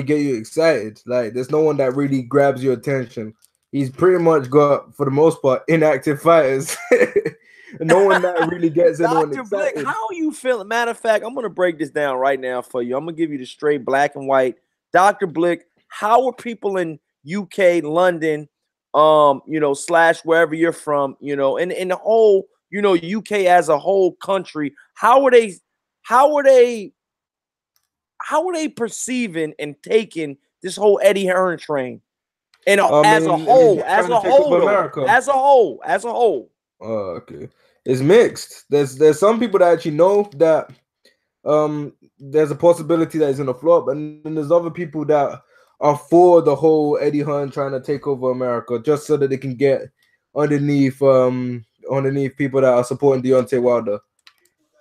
get you excited. Like, there's no one that really grabs your attention. He's pretty much got, for the most part, inactive fighters. No one that really gets anyone excited. Dr. Blick, how are you feeling? Matter of fact, I'm gonna break this down right now for you. I'm gonna give you the straight black and white. Dr. Blick, how are people in UK, London, / wherever you're from, and in the whole, UK as a whole country, how are they perceiving and taking this whole Eddie Hearn train? And as a whole. Okay. It's mixed. There's some people that actually know that there's a possibility that he's gonna flop, and then there's other people that are for the whole Eddie Hearn trying to take over America just so that they can get underneath people that are supporting Deontay Wilder.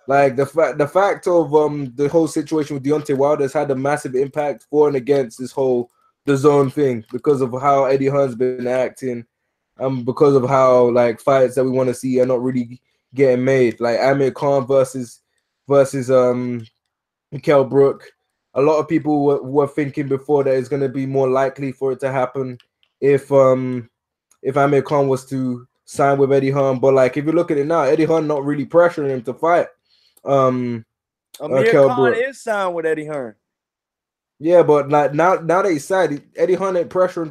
Like the fact of the whole situation with Deontay Wilder has had a massive impact for and against this whole DAZN thing because of how Eddie Hearn's been acting, because of how like fights that we want to see are not really getting made, like Amir Khan versus Kell Brook. A lot of people were thinking before that it's going to be more likely for it to happen if Amir Khan was to sign with Eddie Hearn. But like if you look at it now, Eddie Hearn not really pressuring him to fight Amir Kell Khan Brook. is signed with Eddie Hearn. Yeah, but like now they signed. Eddie Hearn ain't pressuring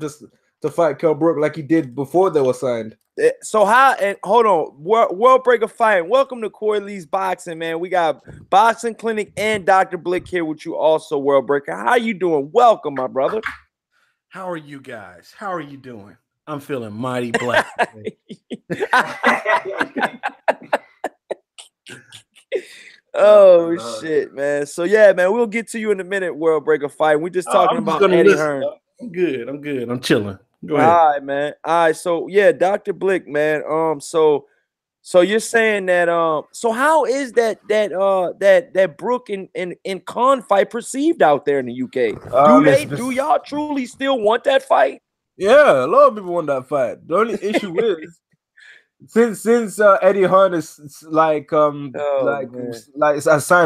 to fight Kell Brook like he did before they were signed. So how? And hold on, World Breaker Fight. Welcome to Corey Lee's Boxing, man. We got Boxing Clinic and Dr. Blick here with you, also World Breaker. How you doing? Welcome, my brother. How are you guys? How are you doing? I'm feeling mighty black. Oh shit, man. So yeah, man, we'll get to you in a minute, World Breaker Fight. We're just talking about Eddie Hearn. I'm good. I'm chilling. Go ahead. All right, man. All right, so yeah, Dr. Blick, man. So you're saying that so how is that Brook and Khan fight perceived out there in the UK? Do y'all truly still want that fight? Yeah, a lot of people want that fight. The only issue is since Eddie Hearn is like assigned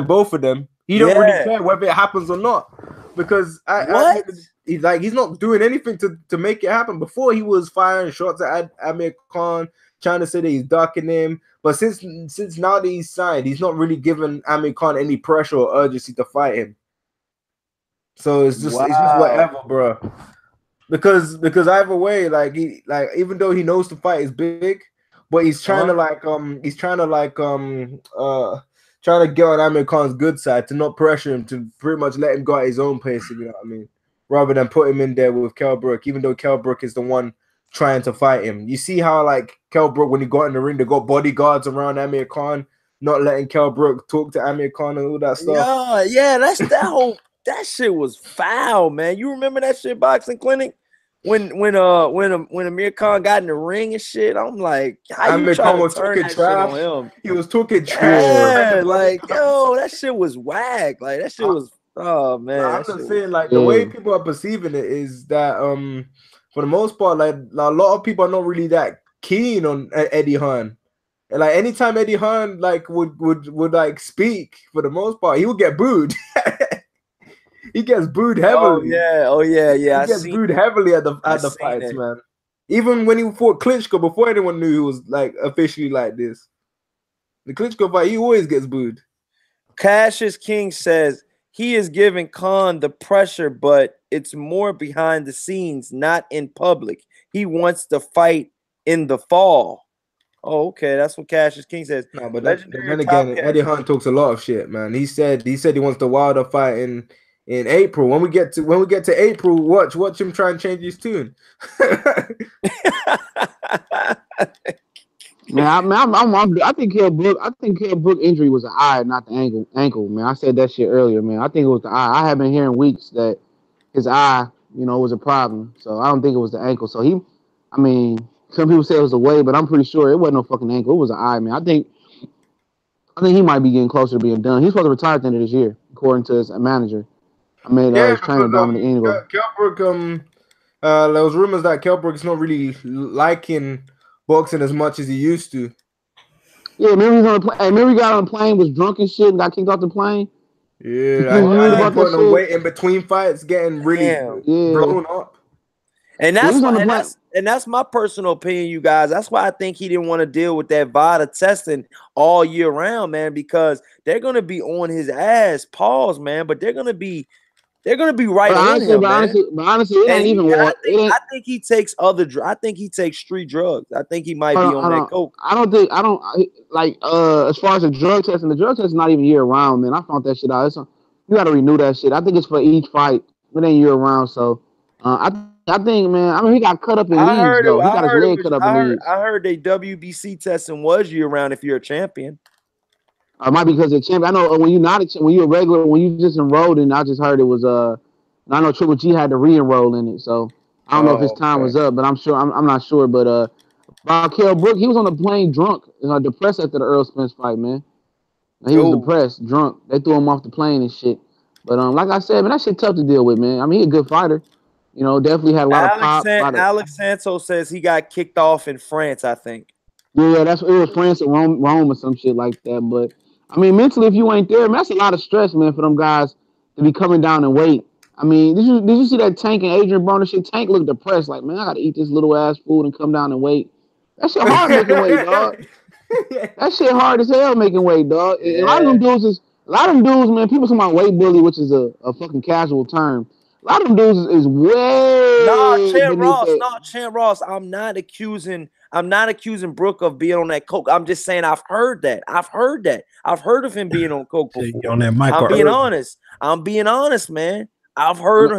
both of them, he don't really care whether it happens or not. Because he's not doing anything to make it happen. Before he was firing shots at Amir Khan, trying to say that he's ducking him. But since now that he's signed, he's not really giving Amir Khan any pressure or urgency to fight him. So it's just whatever, bro. Because either way, even though he knows the fight is big, but he's trying to trying to get on Amir Khan's good side to not pressure him, to pretty much let him go at his own pace, if you know what I mean, rather than put him in there with Kell Brook, even though Kell Brook is the one trying to fight him. You see how Kell Brook, when he got in the ring, they got bodyguards around Amir Khan, not letting Kell Brook talk to Amir Khan and all that stuff. Yeah, that shit was foul, man. You remember that shit, Boxing Clinic? When Amir Khan got in the ring and shit, I'm like, how you trying to turn that shit on him? He was talking trash. Yeah, that shit was whack. Like that shit was, oh man. I'm just saying, the way people are perceiving it is that for the most part, a lot of people are not really that keen on Eddie Hearn. And anytime Eddie Hearn would speak, for the most part, he would get booed. He gets booed heavily. Oh yeah. He gets booed heavily at the fights, man. Even when he fought Klitschko, before anyone knew he was officially like this, the Klitschko fight, he always gets booed. Cassius King says he is giving Khan the pressure, but it's more behind the scenes, not in public. He wants to fight in the fall. Oh, okay, that's what Cassius King says. No, but then again, Eddie Hearn talks a lot of shit, man. He said he wants the Wilder fight in April. When we get to April, watch him try and change his tune. Man, I think Kell Brook injury was an eye, not the ankle. Man, I said that shit earlier, man. I think it was the eye. I have been hearing weeks that his eye, was a problem. So I don't think it was the ankle. So some people say it was a way, but I'm pretty sure it wasn't no fucking ankle. It was an eye, man. I think he might be getting closer to being done. He's supposed to retire at the end of this year, according to his manager. His trainer Dominic Ingle. Kell Brook, there was rumors that Kell Brook is not really liking boxing as much as he used to. Yeah, remember he was on the plane. Remember he got on the plane, was drunk and shit, and got kicked off the plane. Yeah, I putting him weight in between fights, getting really blown up. And that's my personal opinion, you guys. That's why I think he didn't want to deal with that VADA testing all year round, man, because they're gonna be on his ass. Pause, man, but they're gonna be right on him, man. Honestly, it ain't even one. I think he takes I think he takes street drugs. I think he might be on that coke. As far as the drug testing is not even year round, man. I found that shit out. You got to renew that shit. I think it's for each fight. It ain't year round, so I think, man. He got cut up in leagues, though. He got his leg cut up in leagues. I heard they WBC testing was year round if you're a champion. It might be because of champion. I know when you're a regular, when you just enrolled in, I just heard it was I know Triple G had to re-enroll in it, so I don't know if his time was up, but I'm not sure. But about Kell Brook, he was on the plane drunk, depressed after the Earl Spence fight, man. He was depressed, drunk. They threw him off the plane and shit. But like I said, man, that shit tough to deal with, man. He a good fighter. Definitely had a lot of pop. Alex Santos says he got kicked off in France, I think. Yeah, it was France or Rome or some shit like that. But mentally, if you ain't there, man, that's a lot of stress, man, for them guys to be coming down in weight. Did you see that Tank and Adrian Broner shit? Tank looked depressed, like, man, I gotta eat this little ass food and come down in weight. That shit hard making weight, dog. That shit hard as hell making weight, dog. Yeah. A lot of them A lot of them dudes, man, people talking about weight bully, which is a fucking casual term. A lot of them dudes is way beneath it. Champ Ross. I'm not accusing Brook of being on that coke. I'm just saying I've heard that. I've heard of him being on coke before. On that I'm being honest, man. I've heard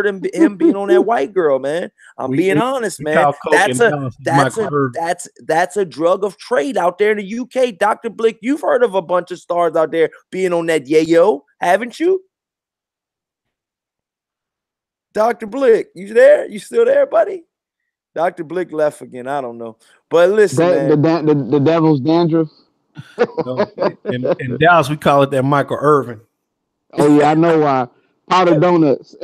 him being on that white girl, man. I'm being honest, man. That's a drug of trade out there in the UK. Dr. Blick, you've heard of a bunch of stars out there being on that yayo, haven't you? Dr. Blick, you there? You still there, buddy? Dr. Blick left again. I don't know. But listen, man. The devil's dandruff. In Dallas, we call it that Michael Irvin. Oh, yeah, I know why. Powder donuts.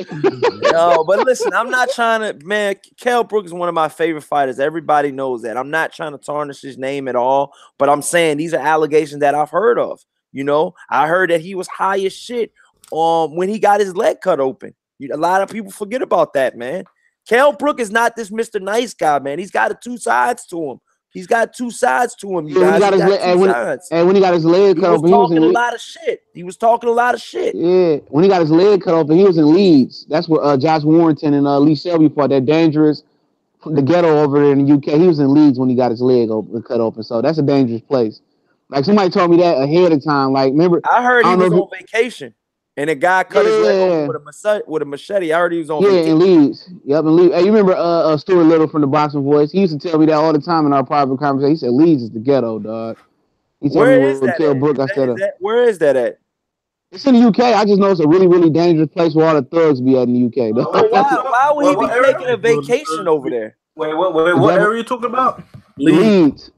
No, but listen, I'm not trying to, man. Kell Brook is one of my favorite fighters. Everybody knows that. I'm not trying to tarnish his name at all, but I'm saying these are allegations that I've heard of. You know, I heard that he was high as shit when he got his leg cut open. A lot of people forget about that, man. Kell Brook is not this Mr. Nice guy, man. He's got two sides to him. He's got two sides to him. You guys. And when he got his leg cut open, he was talking a lot of shit. He was talking a lot of shit. Yeah, when he got his leg cut open, he was in Leeds. That's where Josh Warrington and Lee Shelby fought. That dangerous, the ghetto over there in the UK. He was in Leeds when he got his leg cut open. So that's a dangerous place. Like somebody told me that ahead of time. Like remember, I heard he was on vacation. And a guy cut his leg open with a machete. I heard he was on vacation. In Leeds. Yep, in Leeds. Hey, you remember Stuart Little from the Boxing Voice? He used to tell me that all the time in our private conversation. He said Leeds is the ghetto, dog. He told me with Kell Brook. Where is that at? It's in the UK. I just know it's a really, really dangerous place where all the thugs be at in the UK. Well, why would he be taking a vacation over there? Wait, what area are you talking about? Leeds.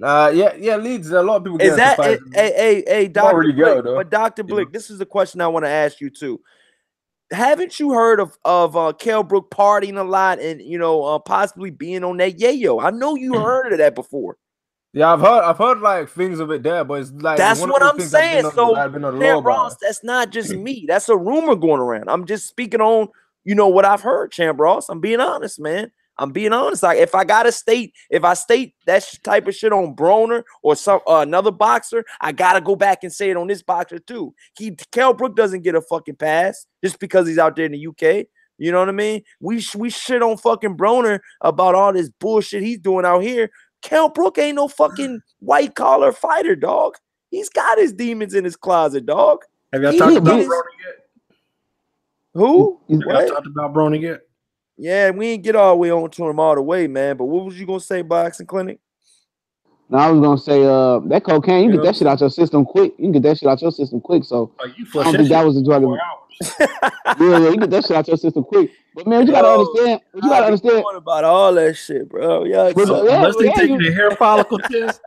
Yeah, Leeds. A lot of people get hey, Dr. Blick, but Dr. Blick, this is the question I want to ask you too. Haven't you heard of Kell Brook partying a lot and possibly being on that yayo? I know you heard of that before. Yeah, I've heard like things of it there, but it's like that's what I'm saying. So, Champ Ross, that's not just me. That's a rumor going around. I'm just speaking on what I've heard, Champ Ross. I'm being honest, man. I'm being honest. Like if I state that type of shit on Broner or another boxer, I gotta go back and say it on this boxer too. Kell Brook doesn't get a fucking pass just because he's out there in the UK. You know what I mean? We shit on fucking Broner about all this bullshit he's doing out here. Kell Brook ain't no fucking white collar fighter, dog. He's got his demons in his closet, dog. Have y'all talked about Broner yet? Who? Have y'all talked about Broner yet? Yeah, we ain't get all the way on to him all the way, man. But what was you gonna say, Boxing Clinic? No, I was gonna say that cocaine, you get that shit out your system quick. You can get that shit out your system quick. So I don't think that was a drug. Yeah, you get that shit out your system quick. But man, you gotta understand. You gotta understand about all that shit, bro. Unless they taking a hair follicle test.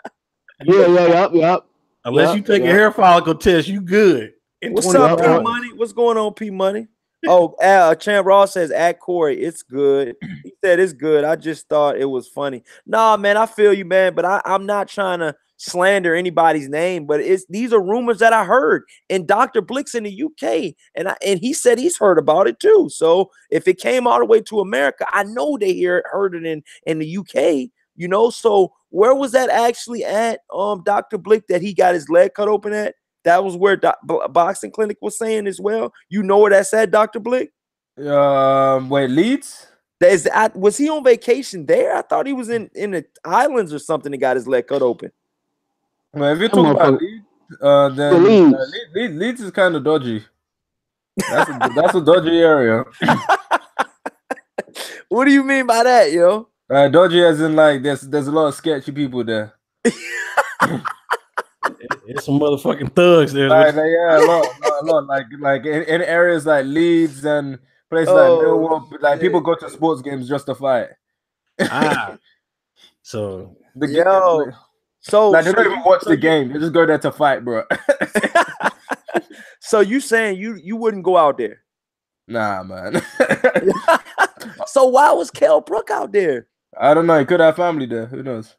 Yep. Unless you take a hair follicle test, you good. What's up, P Money? What's going on, P Money? Oh, Champ Ross says at Corey, it's good. He said it's good. I just thought it was funny. Nah, man, I feel you, man. But I'm not trying to slander anybody's name. But these are rumors that I heard. And Dr. Blick's in the UK, and he said he's heard about it too. So if it came all the way to America, I know they heard it in the UK. So where was that actually at? Dr. Blick that he got his leg cut open at. That was where Boxing Clinic was saying as well. You know where that's at, Dr. Blick? Wait, Leeds? Was he on vacation there? I thought he was in the islands or something and got his leg cut open. Well, if you're talking about Leeds, then Leeds is kind of dodgy. That's a dodgy area. What do you mean by that, yo? Dodgy as in like there's a lot of sketchy people there. It's some motherfucking thugs there. A lot. Like in areas like Leeds and places like Millwall, like people go to sports games just to fight. So they don't even watch the game. They just go there to fight, bro. So you saying you wouldn't go out there? Nah, man. So why was Kell Brook out there? I don't know. He could have family there. Who knows?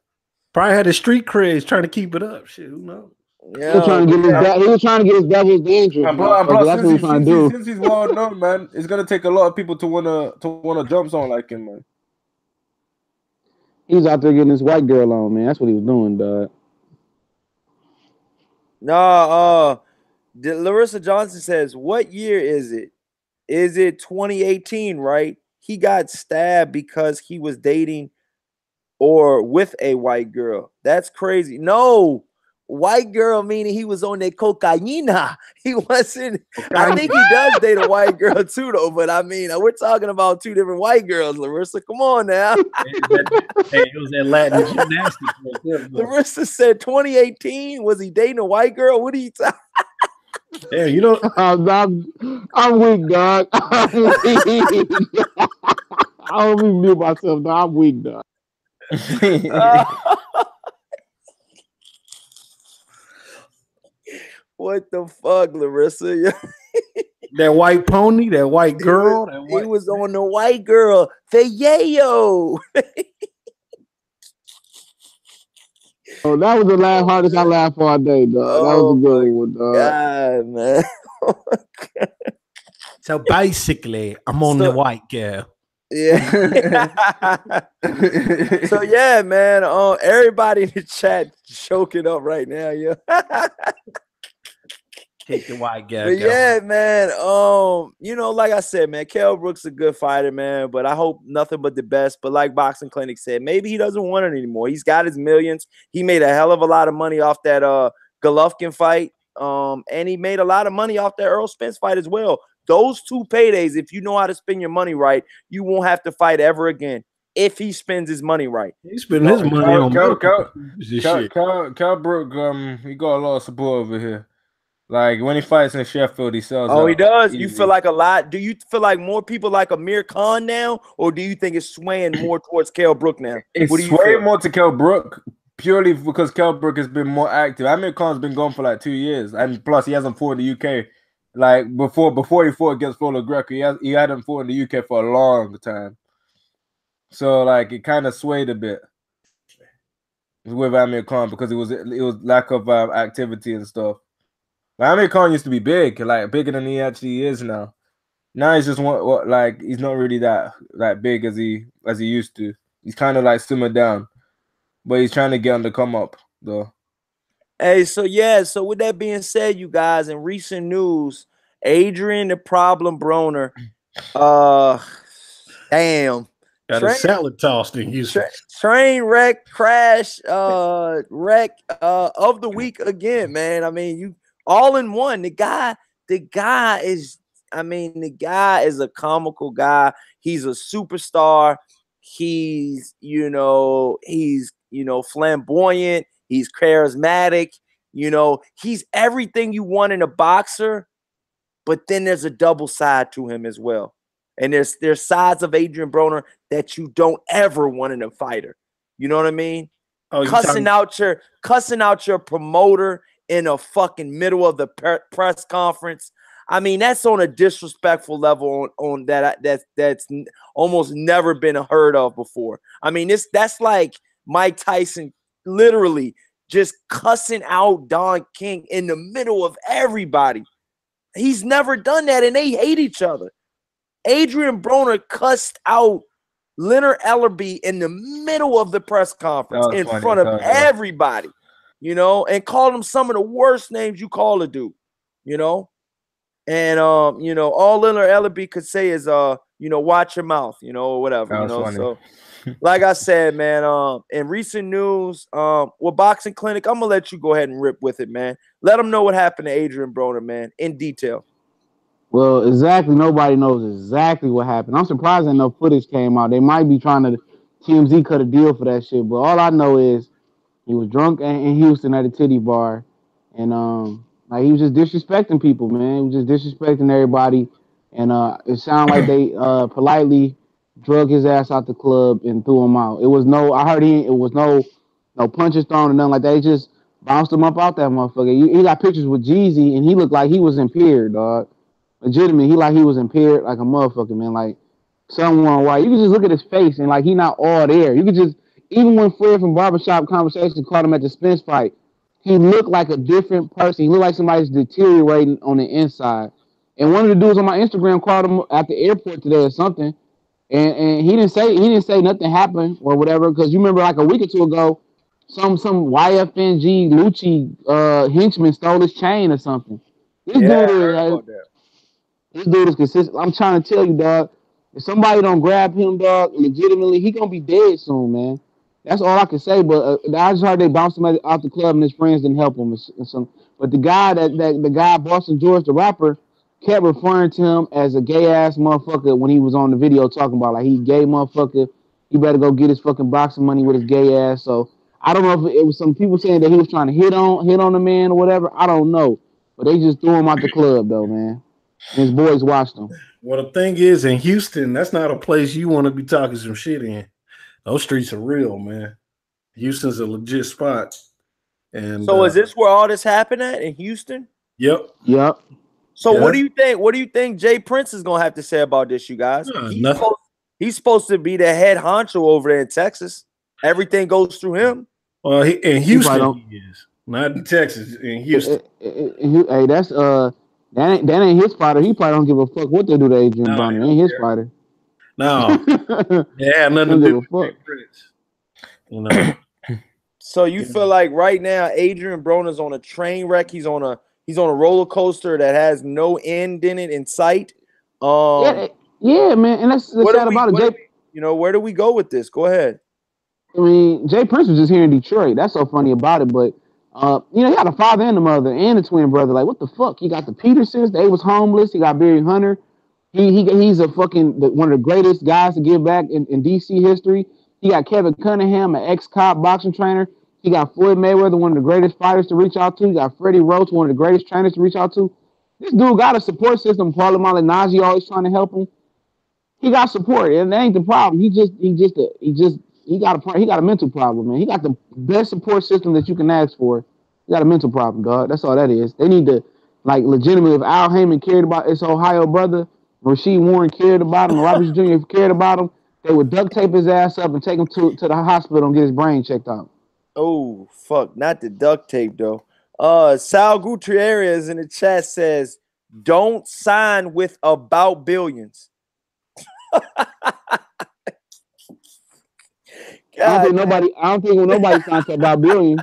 Probably had his street creds trying to keep it up. Shit, who knows? Yeah, he was trying to get his devil's dandruff. That's what he's trying to do. Since he's well known, man, it's gonna take a lot of people to wanna jump on like him, man. He was out there getting this white girl on, man. That's what he was doing, dog. Larissa Johnson says, "What year is it? Is it 2018? Right? He got stabbed because he was dating or with a white girl. That's crazy. No, white girl meaning he was on that cocaina. He wasn't. I think he does date a white girl too, though. But I mean, we're talking about two different white girls, Larissa. Come on now." Hey, it was that Latin gymnastics. Larissa said 2018. Was he dating a white girl? What are you talking? Yeah, you know, I'm weak, dog. I'm weak. I don't even mute myself, dog. I'm weak, dog. What the fuck, Larissa? that white pony, that white girl. He was on the white girl. Feyayo. Oh, that was the last hardest I laughed all day, dog. That was a good one, dog. God, man. So basically, I'm on the white girl. Yeah. So yeah, man. Everybody in the chat choking up right now, yeah. Take the white girl. But yeah, man. You know, like I said, man, Kell Brook's a good fighter, man. But I hope nothing but the best. But like Boxing Clinic said, maybe he doesn't want it anymore. He's got his millions. He made a hell of a lot of money off that Golovkin fight. And he made a lot of money off that Errol Spence fight as well. Those two paydays, if you know how to spend your money right, you won't have to fight ever again. If he spends his money right, he's spending his money on Kell Brook. He got a lot of support over here. Like when he fights in Sheffield, he sells. Oh, he does. Easy. You feel like a lot. Do you feel like more people like Amir Khan now, or do you think it's swaying more towards Kell Brook now? It's swaying more to Kell Brook purely because Kell Brook has been more active. Amir Khan's been gone for like 2 years, and plus he hasn't fought in the UK. Like before he fought against Flo Greco, he hadn't fought in the UK for a long time. So like it kind of swayed a bit with Amir Khan because it was lack of activity and stuff. But Amir Khan used to be big, like bigger than he actually is now. Now he's just like he's not really that big as he used to. He's kind of like simmered down, but he's trying to get on the come up though. Hey, so yeah, so with that being said, you guys, in recent news, Adrian the Problem Broner, damn, got a salad tossed in Houston. Train wreck, crash, wreck of the week again, man. I mean, you all in one. The guy is a comical guy. He's a superstar. He's flamboyant. He's charismatic, he's everything you want in a boxer, but then there's a double side to him as well. And there's sides of Adrian Broner that you don't ever want in a fighter. You know what I mean? Oh, cussing out your promoter in a fucking middle of the press conference. I mean, that's on a disrespectful level on that's almost never been heard of before. I mean, that's like Mike Tyson literally just cussing out Don King in the middle of everybody. He's never done that, and they hate each other. Adrian Broner cussed out Leonard Ellerbe in the middle of the press conference in front of everybody, and called him some of the worst names you call a dude, and all Leonard Ellerbe could say is watch your mouth, or whatever, so like I said, man, in recent news, with Boxing Clinic, I'm gonna let you go ahead and rip with it, man. Let them know what happened to Adrian Broner, man, in detail. Well, exactly. Nobody knows exactly what happened. I'm surprised that no footage came out. They might be trying to TMZ cut a deal for that shit, but all I know is he was drunk in Houston at a titty bar, and he was just disrespecting people, man. He was just disrespecting everybody, and it sounded like they politely drug his ass out the club and threw him out. It was no punches thrown or nothing like that. They just bounced him up out that motherfucker. He got pictures with Jeezy, and he looked like he was impaired, dog. Legitimate, he was impaired like a motherfucker, man. Like someone white. You can just look at his face and like he not all there. You could just, even when Fred from Barbershop Conversation caught him at the Spence fight, he looked like a different person. He looked like somebody's deteriorating on the inside. And one of the dudes on my Instagram called him at the airport today or something. And he didn't say nothing happened or whatever, because you remember like a week or two ago, some YFNG Lucci henchman stole his chain or something. This Yeah, I dude heard is about that. this dude is consistent. I'm trying to tell you, dog. If somebody don't grab him, dog, legitimately, he gonna be dead soon, man. That's all I can say. But I just heard they bounced him out the club, and his friends didn't help him. But the guy the guy Boston George, the rapper, kept referring to him as a gay ass motherfucker when he was on the video talking about like he gay motherfucker. He better go get his fucking boxing money with his gay ass. So I don't know if it was some people saying that he was trying to hit on the man or whatever. I don't know, but they just threw him out the club though, man. And his boys watched him. Well, the thing is, in Houston, that's not a place you want to be talking some shit in. Those streets are real, man. Houston's a legit spot. And So is this where all this happened at in Houston? Yep. Yep. So Yeah. what do you think? What do you think Jay Prince is gonna have to say about this, you guys? Nothing. He's supposed to be the head honcho over there in Texas. Everything goes through him. Well, in Houston, don't- he is. Not in Texas, in Houston. Hey, that's that ain't his fighter. He probably don't give a fuck what they do to Adrian No, Broner. he Ain't his don't fighter. No. Yeah, nothing to do with Jay Prince. You know. So you feel like right now Adrian Broner's on a train wreck. He's on a roller coaster that has no end in it in sight. Yeah, man, and that's the sad about it. Where do we go with this? Go ahead. I mean, Jay Prince was just here in Detroit. That's so funny about it. But he got a father and a mother and a twin brother. Like, what the fuck? He got the Petersons. They was homeless. He got Barry Hunter. He's a one of the greatest guys to give back in DC history. He got Kevin Cunningham, an ex-cop boxing trainer. He got Floyd Mayweather, one of the greatest fighters to reach out to. He got Freddie Roach, one of the greatest trainers to reach out to. This dude got a support system. Paulie Malignaggi always trying to help him. He got support, and that ain't the problem. He got a mental problem, man. He got the best support system that you can ask for. He got a mental problem, dog. That's all that is. They need to, like, legitimately, if Al Heyman cared about his Ohio brother, Rasheed Warren cared about him, Robert Jr. cared about him, they would duct tape his ass up and take him to the hospital and get his brain checked out. Oh, fuck. Not the duct tape, though. Sal Gutierrez in the chat says, don't sign with about billions. I don't think nobody signed to about billions.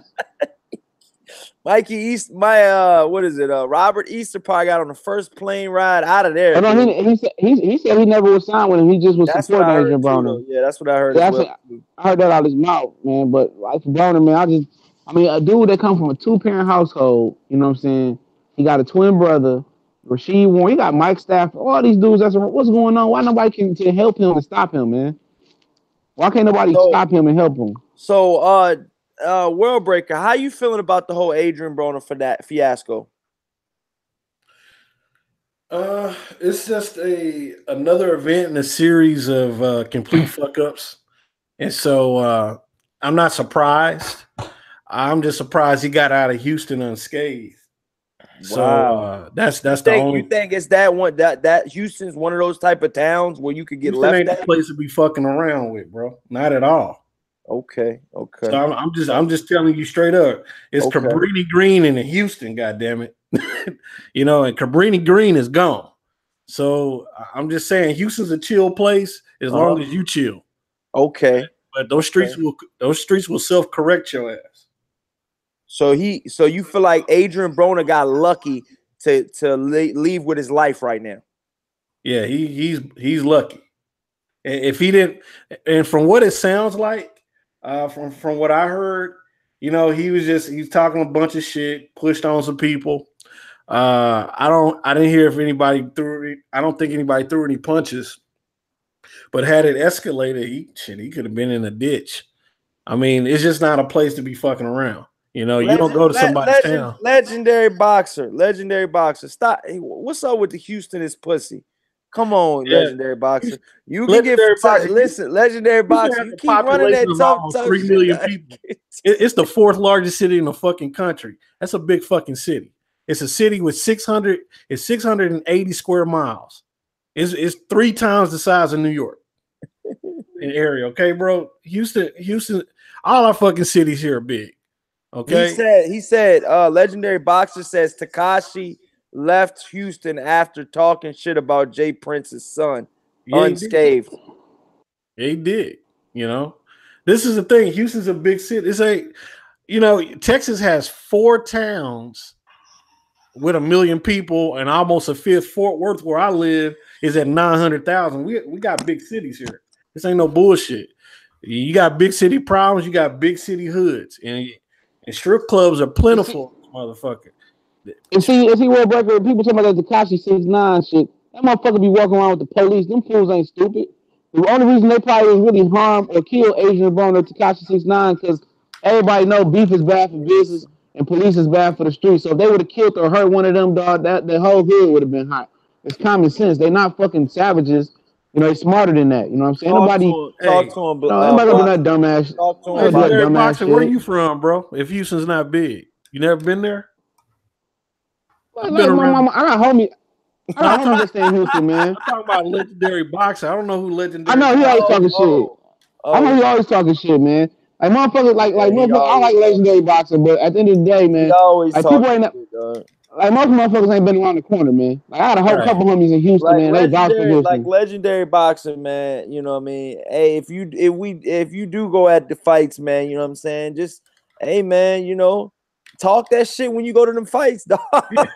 Mikey East, Robert Easter probably got on the first plane ride out of there. Oh, no, he said he never was signed with him. He just was supporting Adrian Broner. Yeah, that's what I heard. I heard that out of his mouth, man. But like for Broner, man, a dude that come from a 2-parent household. You know what I'm saying? He got a twin brother, Rasheed Warren. He got Mike Stafford. All these dudes. What's going on? Why nobody can help him and stop him, man? Why can't nobody stop him and help him? So, World Breaker, how you feeling about the whole Adrian Broner for that fiasco? It's just another event in a series of complete fuck ups, and so I'm not surprised. I'm just surprised he got out of Houston unscathed. Wow. So that's the only. You think it's that one that Houston's one of those type of towns where you could get Houston left ain't at? a place to be fucking around with, bro. Not at all. Okay. So I'm just telling you straight up. It's Cabrini Green in Houston, goddamn it. And Cabrini Green is gone. So I'm just saying Houston's a chill place as long as you chill. Okay. But those streets will self-correct your ass. So you feel like Adrian Broner got lucky to leave with his life right now? Yeah, he's lucky. If he didn't, and from what it sounds like, from what I heard, he's talking a bunch of shit, pushed on some people. I didn't hear if anybody threw. I don't think anybody threw any punches, but had it escalated, he could have been in a ditch. I mean, it's just not a place to be fucking around. You don't go to somebody's town. Legendary boxer. Stop. Hey, what's up with the Houston is pussy? Come on, legendary boxer. You can get legendary boxer. You keep running that tough 3 million people. It's the 4th largest city in the fucking country. That's a big fucking city. It's a city with 680 square miles. It's 3 times the size of New York in area. Okay, bro. Houston. All our fucking cities here are big. Okay. He said, legendary boxer says Tekashi left Houston after talking shit about Jay Prince's son, unscathed. He did. This is the thing. Houston's a big city. It's Texas has 4 towns with 1 million people and almost a fifth. Fort Worth, where I live, is at 900,000. We got big cities here. This ain't no bullshit. You got big city problems. You got big city hoods, and strip clubs are plentiful, motherfucker. If he were breaker, people talking about that Tekashi 6ix9ine shit. That motherfucker be walking around with the police. Them fools ain't stupid. The only reason they probably didn't really harm or kill Adrian Broner, Tekashi 6ix9ine, because everybody know beef is bad for business and police is bad for the streets. So if they would have killed or hurt one of them, dog, that the whole hood would have been hot. It's common sense. They not fucking savages. You know, they smarter than that. You know what I'm saying? Talk to him. Nobody gonna do that dumbass. Talk to him. Legendary Boxing, where you from, bro? If Houston's not big, you never been there? Like my mama, I got homies that stay in Houston, man. I'm talking about Legendary Boxer. I don't know who Legendary. I know he always talking shit. I know he always talking shit, man. Like motherfuckers, like motherfuckers. I like Legendary Boxer, but at the end of the day, man, like people ain't like most motherfuckers ain't been around the corner, man. Like I had a whole couple homies in Houston, like man. They vouch for Houston. Like Legendary Boxer, man. You know what I mean? Hey, if you do go at the fights, man, you know what I'm saying? Just hey, man, you know. Talk that shit when you go to them fights, dog. I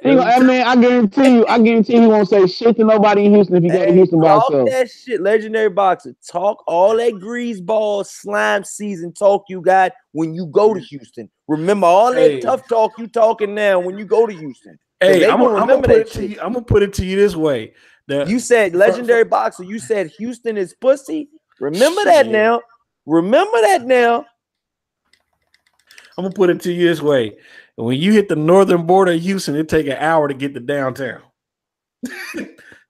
mean, I guarantee he won't say shit to nobody in Houston if he got to Houston by himself. Talk that shit, Legendary Boxer. Talk all that greaseball slime season talk you got when you go to Houston. Remember all that tough talk you talking now when you go to Houston. Hey, I'm gonna put it to you this way. You said Legendary Boxer. You said Houston is pussy. Remember that now. Remember that now. I'm gonna put it to you this way: when you hit the northern border of Houston, it take an hour to get to downtown.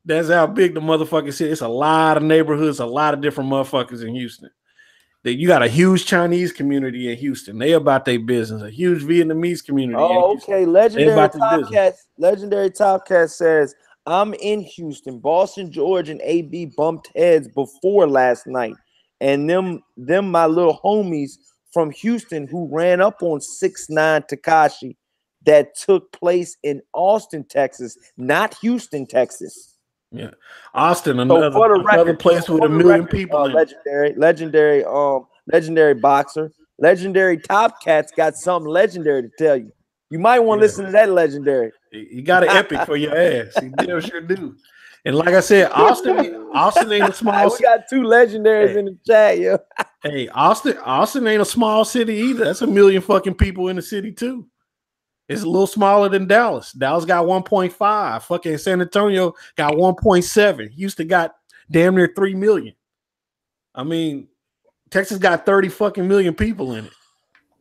That's how big the motherfucking city. It's a lot of neighborhoods, a lot of different motherfuckers in Houston. You got a huge Chinese community in Houston. They about their business. A huge Vietnamese community. Oh, okay. Legendary Top Cat says, "I'm in Houston. Boston George and AB bumped heads before last night, and them my little homies." From Houston, who ran up on 6ix9ine Tekashi, that took place in Austin, Texas, not Houston, Texas. Yeah, Austin, another place with 1 million people. Legendary Boxer, Legendary Top Cat's got something legendary to tell you. You might want to listen to that Legendary. You got an epic for your ass. You damn sure do. And like I said, Austin ain't a small city. We got 2 legendaries in the chat, yo. Hey, Austin ain't a small city either. That's 1 million fucking people in the city too. It's a little smaller than Dallas. Dallas got 1.5. Fucking San Antonio got 1.7. Houston got damn near 3 million. I mean, Texas got 30 fucking million people in it.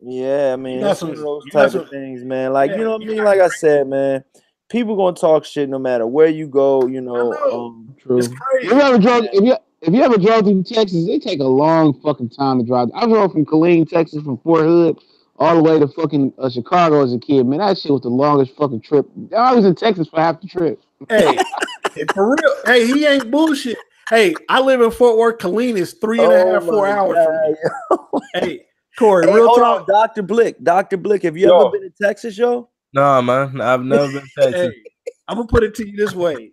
Yeah, I mean, that's one of those type of things, man. Like, you know what I mean? Like I said, man. People gonna talk shit no matter where you go, you know. True. It's crazy. If you ever drove through Texas, it take a long fucking time to drive. I drove from Killeen, Texas, from Fort Hood, all the way to fucking Chicago as a kid. Man, that shit was the longest fucking trip. I was in Texas for half the trip. Hey, for real. Hey, he ain't bullshit. Hey, I live in Fort Worth. Killeen is 3.5, 4 hours from me. Hey, Corey, real talk. Dr. Blick, have you ever been to Texas, yo? No, man, I've never been to Texas. Hey, I'm gonna put it to you this way: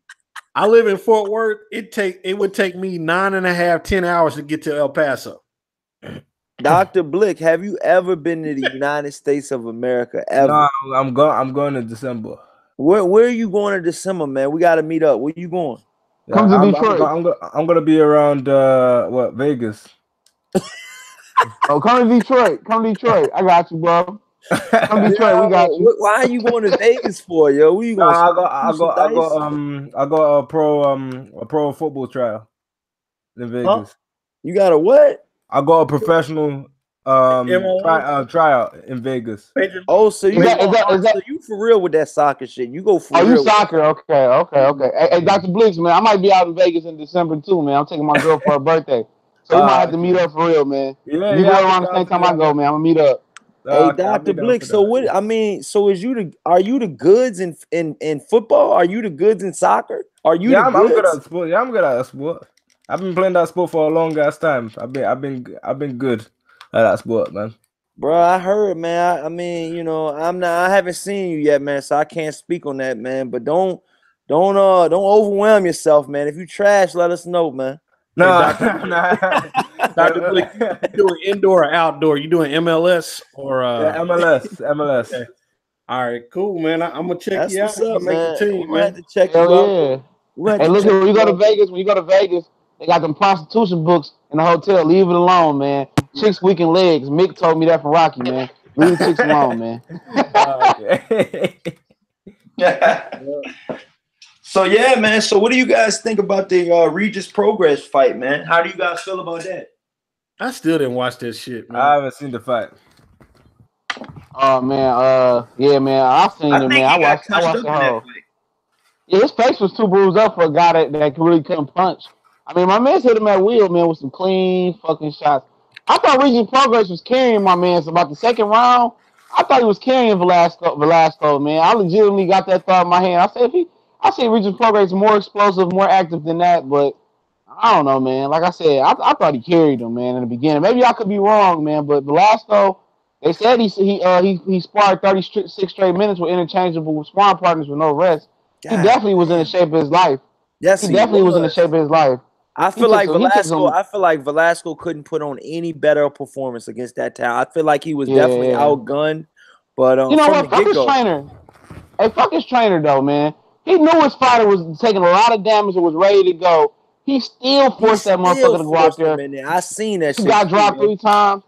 I live in Fort Worth. It would take me 9.5, 10 hours to get to El Paso. Dr. Blick, have you ever been to the United States of America? Ever? No, I'm going in December. Where are you going in December, man? We got to meet up. Where you going? Yeah, come to Detroit. I'm gonna be around Vegas. Oh, come to Detroit. Come to Detroit. I got you, bro. Come to Detroit. We got you. Why are you going to Vegas for, yo? Where you going? I got a pro football trial in Vegas. Huh? You got a what? I got a professional tryout in Vegas. Oh, so you for real with that soccer shit? You go for real? Oh, you soccer? Okay. Hey, Dr. Blix, man, I might be out in Vegas in December too, man. I'm taking my girl for her birthday, so we might have to meet up for real, man. Yeah, you go around the same time I go, man. I'm gonna meet up. Hey, Dr. Blick. So what? I mean, so are you the goods in football? Are you the goods in soccer? Are you? Yeah, I'm good at sport. Yeah, I'm good at sport. I've been playing that sport for a long ass time. I've been good at that sport, man. Bro, I heard, man. I mean, you know, I haven't seen you yet, man, so I can't speak on that, man. But don't overwhelm yourself, man. If you trash, let us know, man. No, Dr. Blick, you doing indoor or outdoor? You doing MLS or MLS? Okay. All right, cool, man. I'm gonna check That's you out. what's up, Make man. the team, We're gonna have man. to check Hell you out. yeah. We're gonna Hey, have to look, check when you go you to out. Vegas, they got them prostitution books in the hotel. Leave it alone, man. Chicks weaken legs. Mick told me that from Rocky, man. Leave the chicks alone, man. Okay. So yeah, man. So what do you guys think about the Regis Prograis fight, man? How do you guys feel about that? I still didn't watch that shit, man. I haven't seen the fight. Oh man, yeah, man. I seen it, man. I watched the whole. Yeah, his face was too bruised up for a guy that really couldn't punch. I mean, my man hit him at will, man, with some clean fucking shots. I thought Regis Prograis was carrying my man. So about the second round, I thought he was carrying Velasco, man. I legitimately got that thought in my hand. I say Regis Prograis more explosive, more active than that, but I don't know, man. Like I said, I thought he carried him, man, in the beginning. Maybe I could be wrong, man, but Velasco, they said he sparred 36 straight minutes with interchangeable sparring partners with no rest. He definitely was in the shape of his life. Yes, he definitely was in the shape of his life. I feel like Velasco couldn't put on any better performance against that talent. I feel like he was definitely outgunned. But you know what? Fuck his trainer. Hey, fuck his trainer though, man. He knew his fighter was taking a lot of damage and was ready to go. He still forced that motherfucker to go out there. I seen that shit. He got dropped 3 times.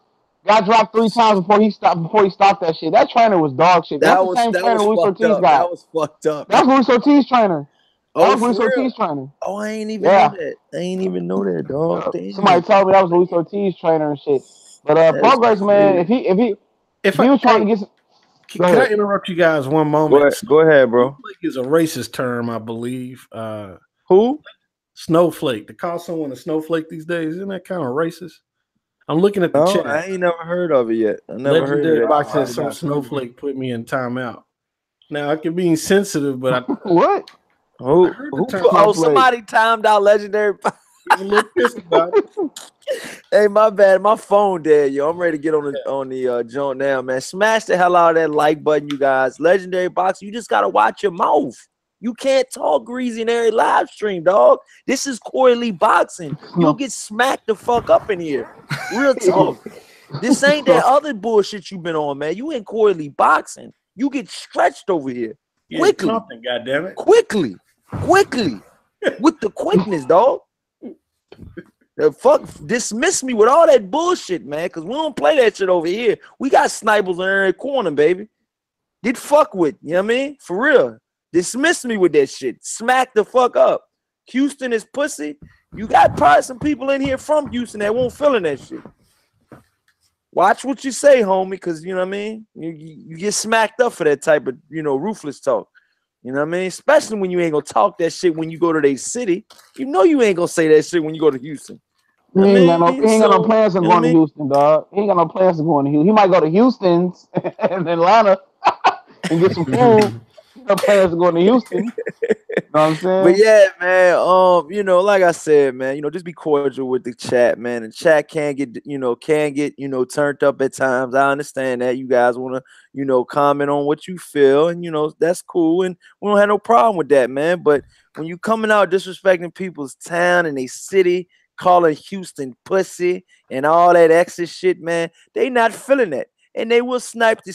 Got dropped 3 times before he stopped that shit. That trainer was dog shit. That's the same trainer Luis Ortiz got. That was fucked up. That's Luis Ortiz trainer. Oh, Luis Ortiz trainer. Oh, I ain't even know that. I ain't even know that, dog. Somebody told me that was Luis Ortiz trainer and shit. But Prograis, man, if he was trying to get. Can I interrupt you guys one moment? Go ahead, bro. Snowflake is a racist term, I believe. Who? Snowflake. To call someone a snowflake these days, isn't that kind of racist? I'm looking at the chat. I ain't never heard of it yet. I never Legendary heard Box said some snowflake put me in timeout. Now I can be insensitive, but what? Somebody timed out Legendary Box. I'm a little pissed about it. Hey, my bad. My phone dead, yo. I'm ready to get on the joint now, man. Smash the hell out of that like button, you guys. Legendary Box, you just gotta watch your mouth. You can't talk greasy in every live stream, dog. This is Corey Lee boxing. You'll get smacked the fuck up in here. Real talk. This ain't that other bullshit you been on, man. You ain't Corey Lee boxing. You get stretched over here. Quickly. Goddammit. Quickly. With the quickness, dog. The fuck dismiss me with all that bullshit, man, because we don't play that shit over here. We got snipers in every corner, baby. Get fuck with, you know what I mean? For real. Dismiss me with that shit. Smack the fuck up. Houston is pussy. You got probably some people in here from Houston that won't feel in that shit. Watch what you say, homie, because, you know what I mean? You get smacked up for that type of, ruthless talk. You know what I mean? Especially when you ain't going to talk that shit when you go to their city. You know you ain't going to say that shit when you go to Houston. He ain't got no plans on going to Houston, dog. He ain't got no plans on going to Houston. He might go to Houston's in Atlanta and get some food. No plans on going to Houston. You know what I'm saying? But yeah, man, like I said, man, just be cordial with the chat, man. The chat can get turned up at times. I understand that. You guys want to, comment on what you feel, and that's cool, and we don't have no problem with that, man. But when you coming out disrespecting people's town and they city, calling Houston pussy and all that extra shit, man, they not feeling that, and they will smack the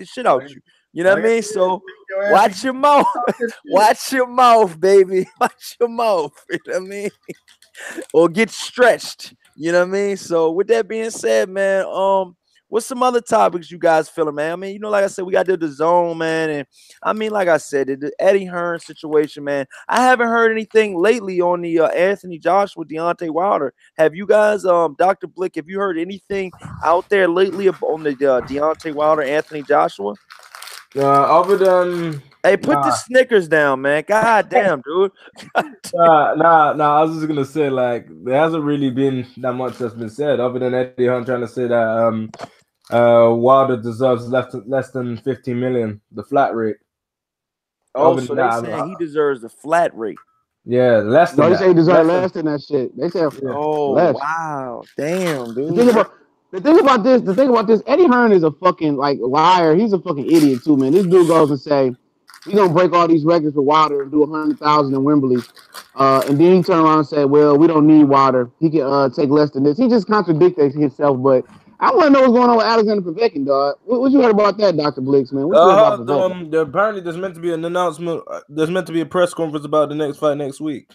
shit out you. You know what I mean? So watch your mouth. Watch your mouth, baby. Watch your mouth. You know what I mean? Or get stretched. You know what I mean? So with that being said, man, what's some other topics you guys feeling, man? I mean, like I said, we got the DAZN, man. And I mean, like I said, the Eddie Hearn situation, man. I haven't heard anything lately on the Anthony Joshua, Deontay Wilder. Have you guys, Dr. Blick, have you heard anything out there lately on the Deontay Wilder, Anthony Joshua? Other than put the Snickers down, man. God damn, dude. Nah. I was just gonna say, like, there hasn't really been that much that's been said, other than Eddie Hearn trying to say that Wilder deserves less than 15 million, the flat rate. Oh, so they're saying he deserves the flat rate. Yeah, less than they say he deserves less than that shit. They say less. Wow, damn, dude. The thing about this, Eddie Hearn is a fucking liar. He's a fucking idiot too, man. This dude goes and say, "We're gonna break all these records for Wilder and do 100,000 in Wembley," and then he turn around and say, "Well, we don't need Wilder. He can take less than this." He just contradicts himself. But I want to know what's going on with Alexander Povetkin, dog. What you heard about that, Dr. Blix, man? What you heard about Povetkin? Apparently, there's meant to be an announcement. There's meant to be a press conference about the next fight next week.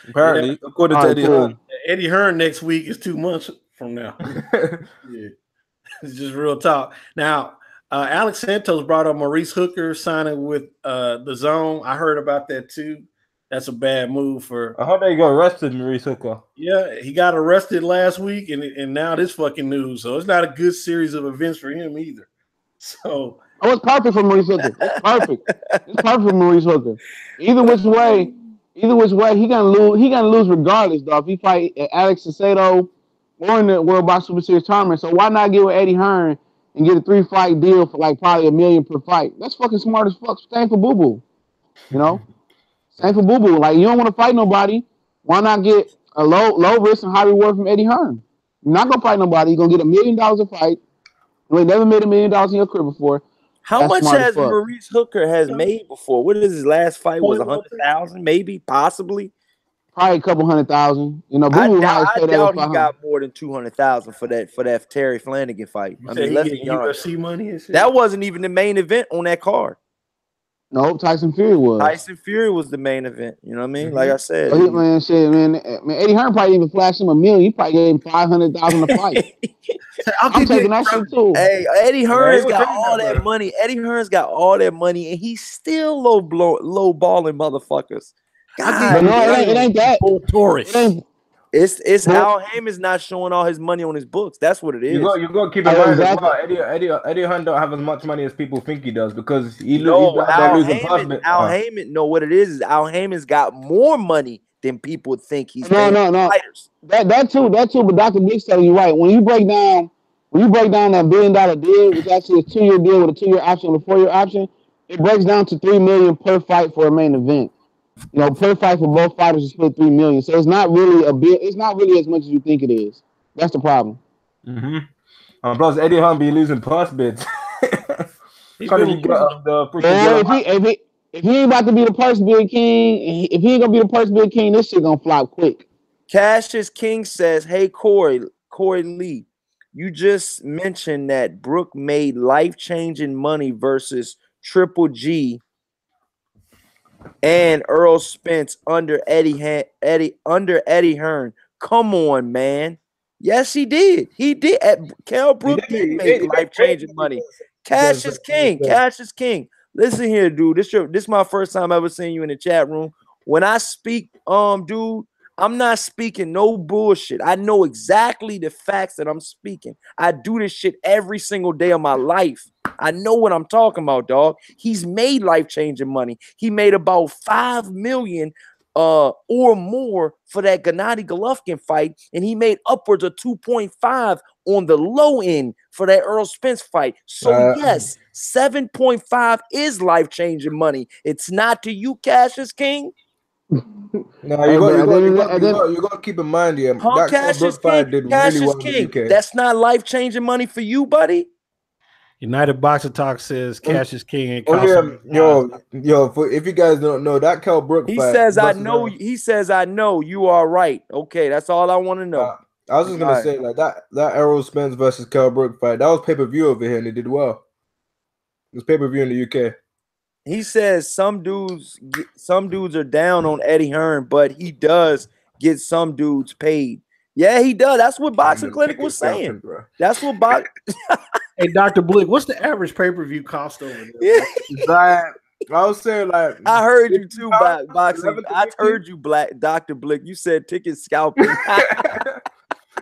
Apparently, according to Eddie Hearn. Eddie Hearn next week is 2 months from now. Yeah. It's just real talk. Now, Alex Santos brought up Maurice Hooker signing with the DAZN. I heard about that too. That's a bad move for. I hope they got arrested, Maurice Hooker. Yeah, he got arrested last week, and now this fucking news. So it's not a good series of events for him either. So it's perfect for Maurice Hooker. It's perfect. It's perfect for Maurice Hooker. Either which way, he gonna lose. He gonna lose regardless, though. If he fight Alex Sacedo or in the World Box Super Series tournament, so why not get with Eddie Hearn and get a 3-fight deal for like probably $1 million per fight? That's fucking smart as fuck. Same for Boo Boo, you know. Same for Boo Boo. Like, you don't want to fight nobody. Why not get a low risk and high reward from Eddie Hearn? You're not gonna fight nobody. You're gonna get $1 million a fight. You ain't never made $1 million in your career before. How much has Maurice Hooker has made before? What is his last fight? Was 100,000, maybe, possibly. Probably a couple 100,000. You know, Boo Boo I doubt he got more than 200,000 for that Terry Flanagan fight. I mean, let's be honest. UFC money and shit. That wasn't even the main event on that card. No, Tyson Fury was. Tyson Fury was the main event. You know what I mean? Like I said, man, Eddie Hearn probably even flashed him $1 million. He probably gave him 500,000 a fight. I'm taking that shit too. Hey, Eddie Hearn's got all that money. Eddie Hearn's got all that money, and he's still low balling motherfuckers. God, it ain't that. Taurus. It's Al Heyman's not showing all his money on his books. That's what it is. You got to keep in mind as well. Eddie Hearn don't have as much money as people think he does because he's losing punishment. Al Heyman, no, what it is Al Heyman's got more money than people think he's. No. Fighters. That too. But Dr. Big's telling you right. When you break down that $1 billion deal, which actually is a 2-year deal with a 2-year option and a 4-year option, it breaks down to $3 million per fight for a main event. You know, per fight for both fighters is split $3 million. So it's not really it's not really as much as you think it is. That's the problem. Plus, Eddie Hearn be losing plus bids. If he ain't about to be the purse bid king, if he ain't gonna be the purse bid king, this shit gonna flop quick. Cassius King says, "Hey Corey Lee, you just mentioned that Brook made life-changing money versus Triple G." And Earl Spence under Eddie Hearn. Come on, man. Yes, he did. He did. Kell Brook did make life-changing money. Cassius King. Listen here, dude. This is my first time ever seeing you in the chat room. When I speak, dude, I'm not speaking no bullshit. I know exactly the facts that I'm speaking. I do this shit every single day of my life. I know what I'm talking about, dog. He's made life-changing money. He made about $5 million or more for that Gennady Golovkin fight, and he made upwards of 2.5 on the low end for that Earl Spence fight. So yes, 7.5 is life-changing money. It's not to you, Cassius King. No, you got to keep in mind here. That Cassius fight did really well in the UK. That's not life-changing money for you, buddy. United Boxer Talk says Cassius King and if you guys don't know, that Kell Brook fight. He says I know you are right. Okay, that's all I want to know. I was just gonna say like that Errol Spence versus Kell Brook fight, that was pay-per-view over here and they did well. It was pay-per-view in the UK. He says some dudes are down on Eddie Hearn, but he does get some dudes paid. Yeah, he does. That's what Boxing Clinic was saying. That's what Hey, Dr. Blick, what's the average pay-per-view cost over there? Yeah. I was saying like I heard you too, Boxing. I heard you, Dr. Blick. You said ticket scalping.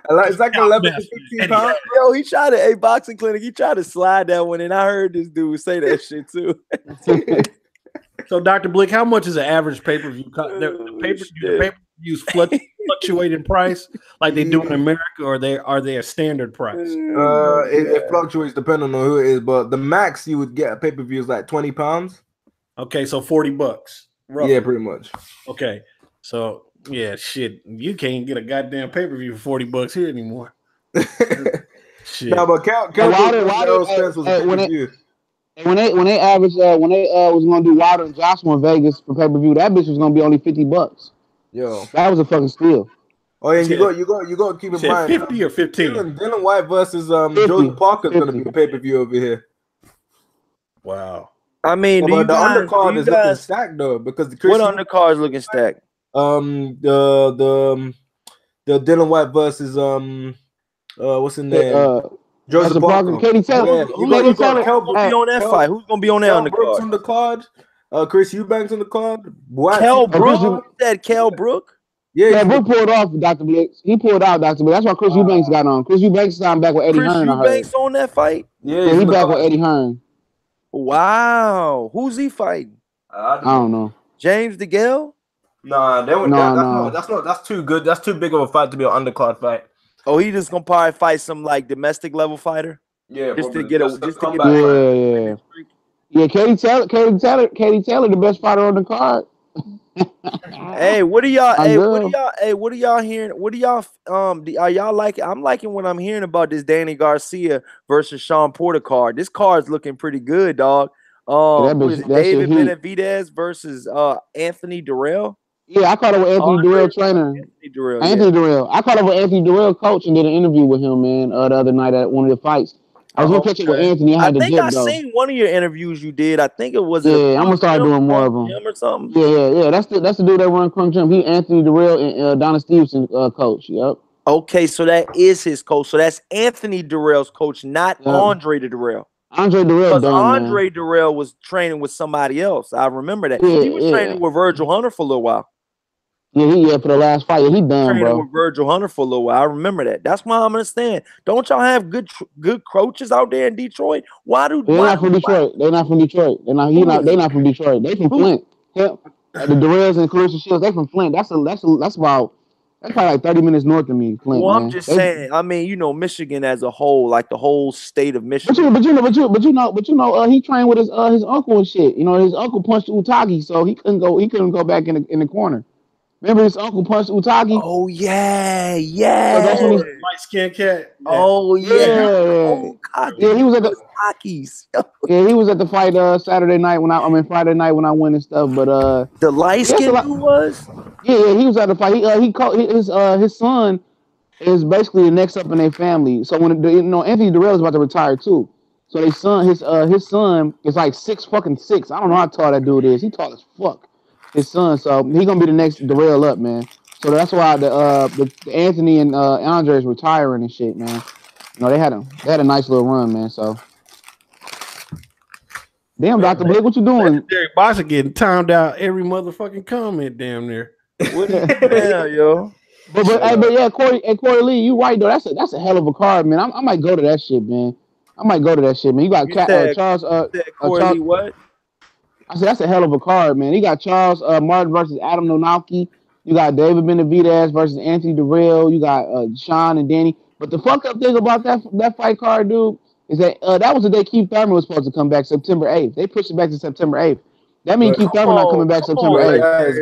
It's like 11 to 15 pounds. Yo, he tried to Boxing Clinic. He tried to slide that one in. I heard this dude say that shit too. So, Dr. Blick, how much is an average pay-per-view? The pay-per-views fluctuate in price like they do in America, or are they a standard price? It fluctuates depending on who it is, but the max you would get a pay-per-view is like 20 pounds. Okay, so $40. Roughly. Yeah, pretty much. Okay, so yeah, shit, you can't get a goddamn pay-per-view for $40 here anymore. Shit. No, but when they was gonna do Wilder and Joshua in Vegas for pay-per-view, that bitch was gonna be only $50. Yo, that was a fucking steal. Oh yeah, Yeah. you got to keep in Said mind 50 or 15. Dylan White versus 50, Joseph Parker is going to 50. be a pay-per-view over here. Wow. I mean, Yeah, do you but the guys, undercard is looking stacked though because the what Chris undercard is looking stacked? the Dylan White versus what's his name? Joseph Parker. Katie Taylor. Yeah, you Katie got Taylor. Kell Who's gonna be on that Kell- fight? Who's gonna be on that Kell Brooks undercard? on the card. Chris Eubanks on the card. Kell Chris Brook? Eubanks. You said Kell Brook? Yeah, Yeah, Brook pulled off Dr. Blitz. He pulled out Dr. Blitz. That's why Chris Eubanks got on. Chris Eubanks signed back with Eddie Chris Hearn, I heard. Eubanks on that fight? yeah, Yeah, he's he on the back with card. Eddie Hearn. Wow. Who's he fighting? I don't know. James DeGale? Nah, that's too good. That's too big of a fight to be an undercard fight. Oh, he just gonna probably fight some like domestic level fighter? Yeah, Just to probably. get a That's the just to get comeback a fight. Yeah. Katie Taylor, the best fighter on the card. Hey, what are y'all? My Hey, what are girl. y'all? Hey, what are y'all hearing? What are y'all? Are y'all liking? I'm liking what I'm hearing about this Danny Garcia versus Sean Porter card. This card's looking pretty good, dog. that Who is it? shit David heat. Benavidez versus Anthony Darrell. Yeah, I caught up with Anthony Darrell trainer. Anthony Darrell. Anthony Darrell. I caught up with Anthony Darrell coach and did an interview with him, man, the other night at one of the fights. I was gonna catch up with Anthony. I I had to think dip I though. seen one of your interviews you did. I think it was. Yeah, I'm gonna start doing more of them. Or something. Yeah. That's the dude that run Crunk Gym. He Anthony Darrell and Donna Stevenson coach. Yep. Okay, so that is his coach. So that's Anthony Darrell's coach, not Yep. Andre Darrell. Andre Darrell Because done, Andre man. Darrell was training with somebody else. I remember that. Yeah, He was training with Virgil Hunter for a little while. Yeah, for the last fight. Yeah, he done, Training bro. with Virgil Hunter for a little while. I remember that. That's why I'm understand. Don't y'all have good coaches out there in Detroit? They're not from Detroit. They're not from Detroit. They're not from Detroit. They from Flint. Yeah. The Darrells and Clarissa Shields, they from Flint. That's probably like 30 minutes north of me, Flint. Well, man. I'm just saying. I mean, Michigan as a whole, like the whole state of Michigan. But you know, he trained with his uncle and shit. You know, his uncle punched Utagi, so he couldn't go back in the corner. Remember his uncle punched Utagi? Oh yeah. So that's when Light skinned cat. Yeah. Oh yeah. Yeah, he was at the Takis. Yeah, he was at the fight Friday night when I went and stuff. But the light skin dude was. Yeah, he was at the fight. His son is basically the next up in their family. So when Anthony Darrell is about to retire too. So his son is like 6'6". I don't know how tall that dude is. He tall as fuck. His son, so he gonna be the next Darrell up, man. So that's why the Anthony and Andre is retiring and shit, man. They had a nice little run, man. So damn, Dr. Blake, what you doing? Derek Boxer getting timed out every motherfucking comment, damn near. Yeah, yo. But yeah, Corey Lee, you right though. That's a hell of a card, man. I might go to that shit, man. You got Charles. Corey Lee, what? I said that's a hell of a card, man. You got Charles Martin versus Adam Nonalki. You got David Benavidez versus Anthony Darrell. You got Sean and Danny. But the fucked up thing about that fight card, dude, is that that was the day Keith Thurman was supposed to come back, September 8th. They pushed it back to September 8th. That means Keith Thurman not coming back September 8th. Guys,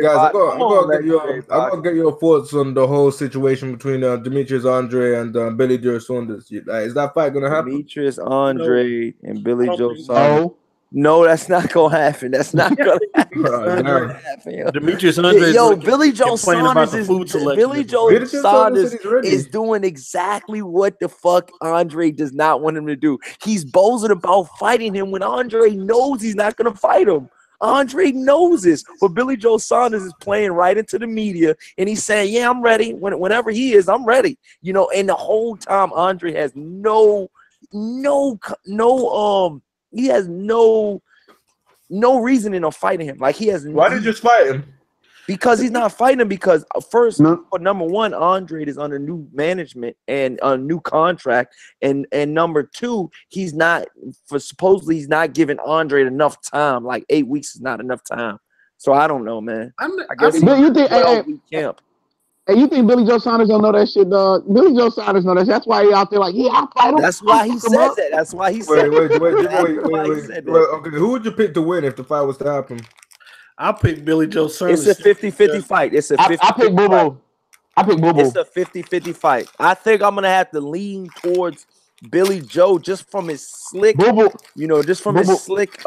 I gotta get your thoughts on the whole situation between Demetrius Andre and Billy Joe Saunders. Is that fight gonna happen? Demetrius Andre and Billy Joe Saunders. No, that's not gonna happen. That's not gonna happen. Demetrius Andre. Billy Joe Saunders is doing exactly what the fuck Andre does not want him to do. He's boasting about fighting him when Andre knows he's not gonna fight him. Andre knows this, but Billy Joe Saunders is playing right into the media, and he's saying, "Yeah, I'm ready. Whenever he is, I'm ready." And the whole time Andre has he has no reasoning of fighting him. Like he has. Why did you just fight him? Because he's not fighting him. Because number one, Andre is under new management and a new contract, and number two, supposedly he's not giving Andre enough time. Like 8 weeks is not enough time. So I don't know, man. I guess you think camp. Hey, you think Billy Joe Saunders don't know that shit, dog? Billy Joe Saunders know that shit. That's why he out there like, I'll fight him. That's why he says that. That's why he said Wait. Okay, who would you pick to win if the fight was to happen? I'll pick Billy Joe Saunders. It's a 50-50 fight. It's a 50-50 I pick Boo Boo. It's a 50-50 fight. I think I'm gonna have to lean towards Billy Joe just from his slick, just from his slick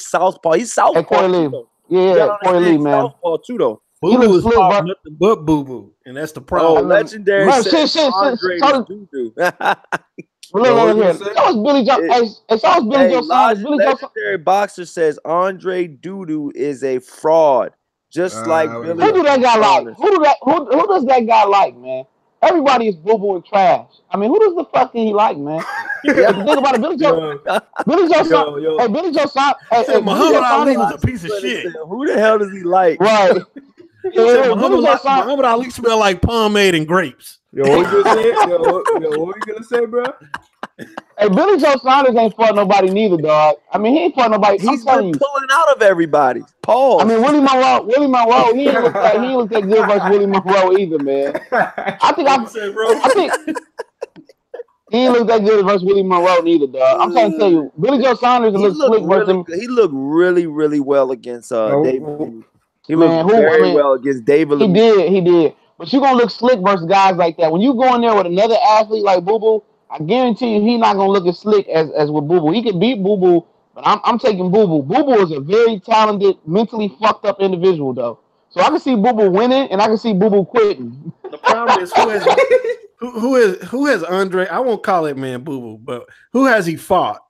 southpaw. He's southpaw. Corey Lee. Yeah, Corey Lee, man. Southpaw too, though. Boo Boo is slick, fought bro. nothing but Boo Boo, and that's the Oh, problem. legendary Bro, says shit. Andre So, is doo-doo. look here. say? So is Billy Joe. It- And so is Billy Joe Saunders. Billy Joe. legendary boxer says Andre Doodoo is a fraud, just like Wait a Billy. Who do that guy like? Saunders. Who does that guy like, man? Everybody is boo boo and trash. I mean, who does the fuck he like, man? Yeah, but think about it, Billy Joe. Billy Joe Saunders. Hey, Billy Joe Saunders. Hey, Muhammad Ali was Saunders- a piece of shit. Who the hell does he like? Right. Yeah, Billy Joe Saunders. Muhammad Ali smelled like pomade and grapes. Yo, what you gonna say? Yo, what you gonna say, bro? Hey, Billy Joe Saunders ain't fought nobody neither, dog. I mean, he ain't fought nobody. He's I'm telling been you. pulling out of everybody. Pause. I mean, Willie Monroe, he ain't look that good versus Willie Monroe either, man. I think he ain't look that good versus Willie Monroe neither, dog. I'm trying to tell you, Billy Joe Saunders looks slick versus him. He looked really well against David. He Man, looked very well against David. He did. But you gonna look slick versus guys like that. When you go in there with another athlete like Boo Boo, I guarantee you he's not gonna look as slick as with Boo Boo. He can beat Boo Boo, but I'm taking Boo Boo. Boo Boo is a very talented, mentally fucked up individual, though. So I can see Boo Boo winning, and I can see Boo Boo quitting. The problem is who has Andre? I won't call it man Boo Boo, but who has he fought?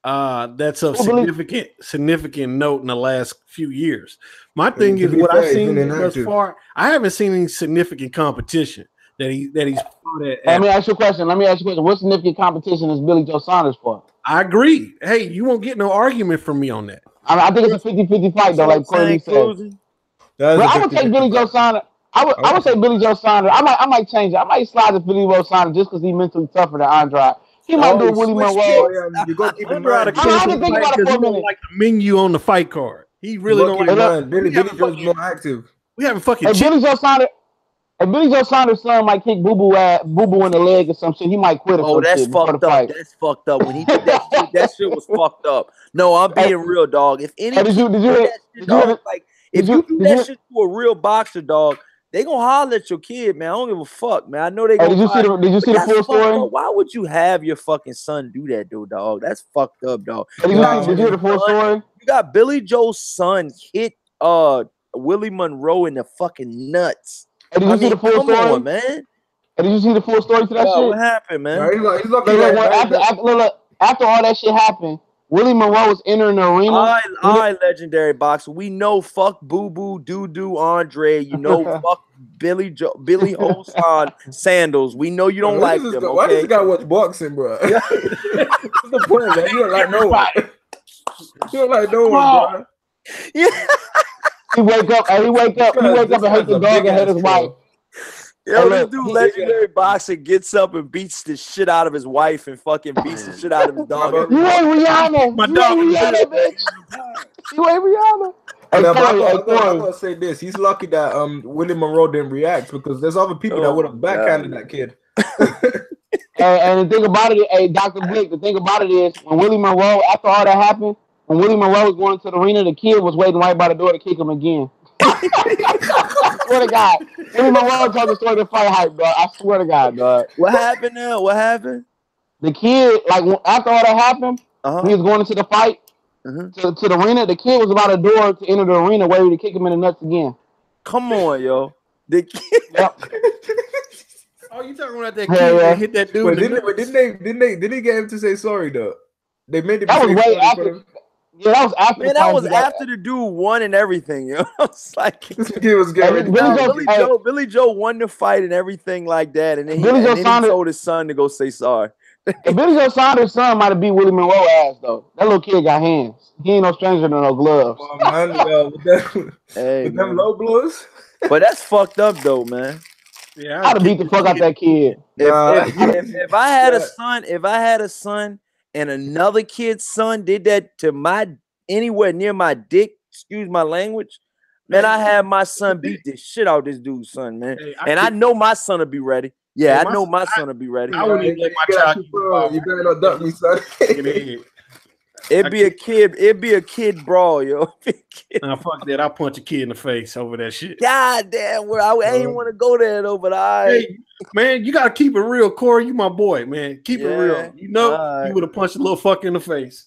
That's of significant note in the last few years. My thing is what I've seen thus far. I haven't seen any significant competition that he's fought at. Let me ask you a question. What significant competition is Billy Joe Saunders for? I agree. Hey, you won't get no argument from me on that. I think it's a 50-50 fight, though, like Corey said. I would take Billy Joe Saunders. I would say Billy Joe Saunders. I might change it. I might slide to Billy Joe Saunders just because he's mentally tougher than Andre. He might do Willie Monroe. You gotta keep in mind. I didn't think about it for a minute. Like the menu on the fight card. He really don't like Billy Joe's more active. We haven't fucking. Billy Joe Saunders' son might kick Boo Boo in the leg or some shit. He might quit. Oh, that's fucked up. That's fucked up. When he did that shit, that shit was fucked up. No, I'm being real, dog. If any, if you do that shit to a real boxer, dog, they gonna holler at your kid, man. I don't give a fuck, man. I know they gonna. Did you see the full story? Why would you have your fucking son do that, though, dog? That's fucked up, dog. Did you hear the full story? You got Billy Joe's son hit Willie Monroe in the fucking nuts. Did you see the full story, on, man? Did you see the full story to that shit? What happened, man? After all that shit happened, Willie Monroe was entering the arena. All right, legendary boxer. We know fuck Boo Boo, Doo Andre. You know fuck Billy Hosan Sandals. We know you don't like them. Why does this guy watch boxing, bro? What's the point, man? You don't like no one. You don't like no one, bro. Yeah. He wake up and hate the dog and hate his wife. Yo, this dude, legendary boxer, gets up and beats the shit out of his wife and fucking beats the shit out of his dog. You ain't Rihanna. My dog ain't Rihanna, bitch. You ain't Rihanna. I'm gonna say this. He's lucky that Willie Monroe didn't react because there's other people that would have backhanded that kid. And the thing about it, hey, Dr. Blake, the thing about it is when Willie Monroe, after all that happened, when Willie Monroe was going to the arena, the kid was waiting right by the door to kick him again. I swear to God. Willie Monroe told the story to fight hype, dog. I swear to God, dog. What happened now? What happened? The kid, like, after all that happened, he was going into the fight to the arena. The kid was about a door to enter the arena, waiting to kick him in the nuts again. Come on, yo. The kid. Yep. Oh, you talking about that kid that hit that dude? But didn't he get him to say sorry though? They made it. That was way after. Yeah, that was after. Man, that was after the dude won and everything. Yo, it's like this kid was getting Billy Joe won the fight and everything like that, and then he told his son to go say sorry. Billy Joe Saunders' son might have beat Willie Monroe ass though. That little kid got hands. He ain't no stranger to no gloves. Oh, man, with them low blows. But that's fucked up though, man. Yeah, I'd have beat the fuck out that kid. If I had a son, and another kid's son did that to anywhere near my dick, excuse my language, man, I had my son beat the shit out of this dude's son, man. I know my son will be ready. Yeah, I know my son will be ready. I wouldn't even let my child. You better not duck me, son. It'd be a kid brawl, yo. Nah, fuck that. I'll punch a kid in the face over that shit. God damn, I ain't want to go there though, but hey, man, you gotta keep it real, Corey. You my boy, man. Keep it real. You know, you would have punched a little fuck in the face.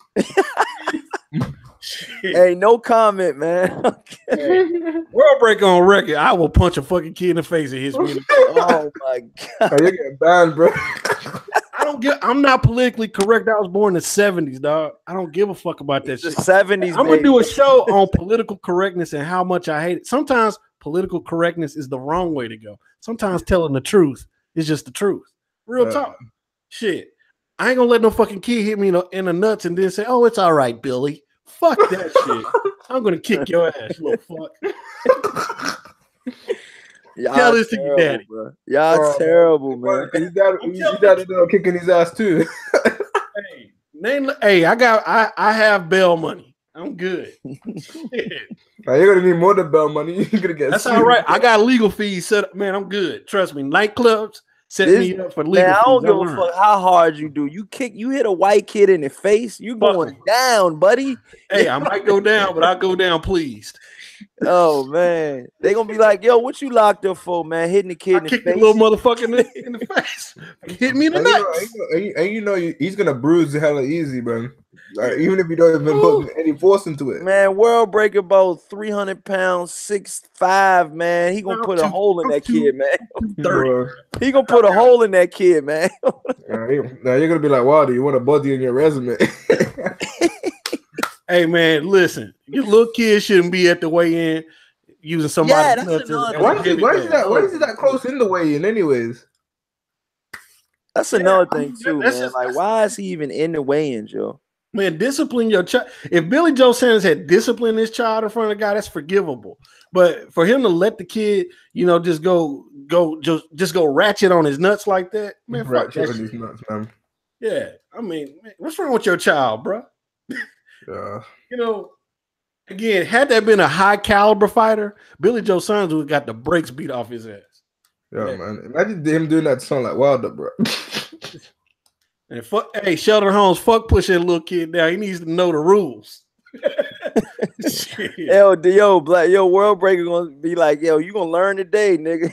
Hey, no comment, man. Hey, World Break on record. I will punch a fucking kid in the face and hits me. Oh my god! You're getting banned, bro. I'm not politically correct. I was born in the 70s, dog. I don't give a fuck about that The shit. 70s. I'm gonna do a show on political correctness and how much I hate it. Sometimes political correctness is the wrong way to go. Sometimes telling the truth is just the truth. Real talk. Shit. I ain't gonna let no fucking kid hit me in the nuts and then say, "Oh, it's all right, Billy." Fuck that shit. I'm gonna kick your ass, you little fuck. Tell this to your daddy. Bro. Y'all terrible, man. He's got kicking his ass too. Hey, I have bail money. I'm good. Now, you're gonna need more than bail money. You're gonna get. That's all right. I got legal fees set up. Man, I'm good. Trust me. Nightclubs set me up for legal fees. I don't give a fuck how hard you do. You hit a white kid in the face, you going down, buddy. Hey, I might go down, but I'll go down pleased. Oh man, they gonna be like, "Yo, what you locked up for, man? Hitting the kid in the face, the little motherfucker in the face, hit me in the nuts." And you know he's gonna bruise the hella easy, bro. Like, even if you don't even put any force into it, man. World Break about 300 pounds, 6'5", man. He gonna put a hole in that kid, man. He gonna put a hole in that kid, man. Now you're gonna be like, "Wow, do you want a body in your resume?" Hey man, listen, your little kid shouldn't be at the weigh-in using somebody's nuts. Why is it that close in the weigh-in, anyways? That's another thing too, man. Like, why is he even in the weigh-in, Joe? Man, discipline your child. If Billy Joe Sanders had disciplined his child in front of the guy, that's forgivable. But for him to let the kid, just go ratchet on his nuts like that, man, fuck that shit. Nuts, man. Yeah, I mean, man, what's wrong with your child, bro? Yeah. Again, had that been a high caliber fighter, Billy Joe Sanders would have got the brakes beat off his ass. Yeah, man. Imagine him doing that to sound like Wilder, bro. And hey, Sheldon Holmes, fuck push that little kid down. He needs to know the rules. Yo, World Breaker gonna be like, yo, you gonna learn today, nigga.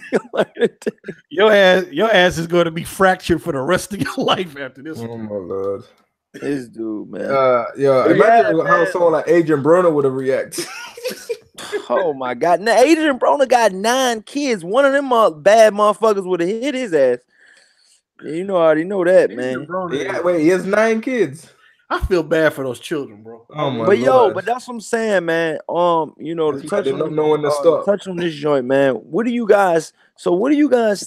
Your ass is gonna be fractured for the rest of your life after this. Oh my lord. This dude, man. Imagine how someone like Adrian Broner would have reacted. Oh my god. Now Adrian Broner got 9 kids. One of them bad motherfuckers would have hit his ass. You already know that, man. Yeah, wait, he has 9 kids. I feel bad for those children, bro. Oh my Lord. But that's what I'm saying, man. To touch on this joint, man. What do you guys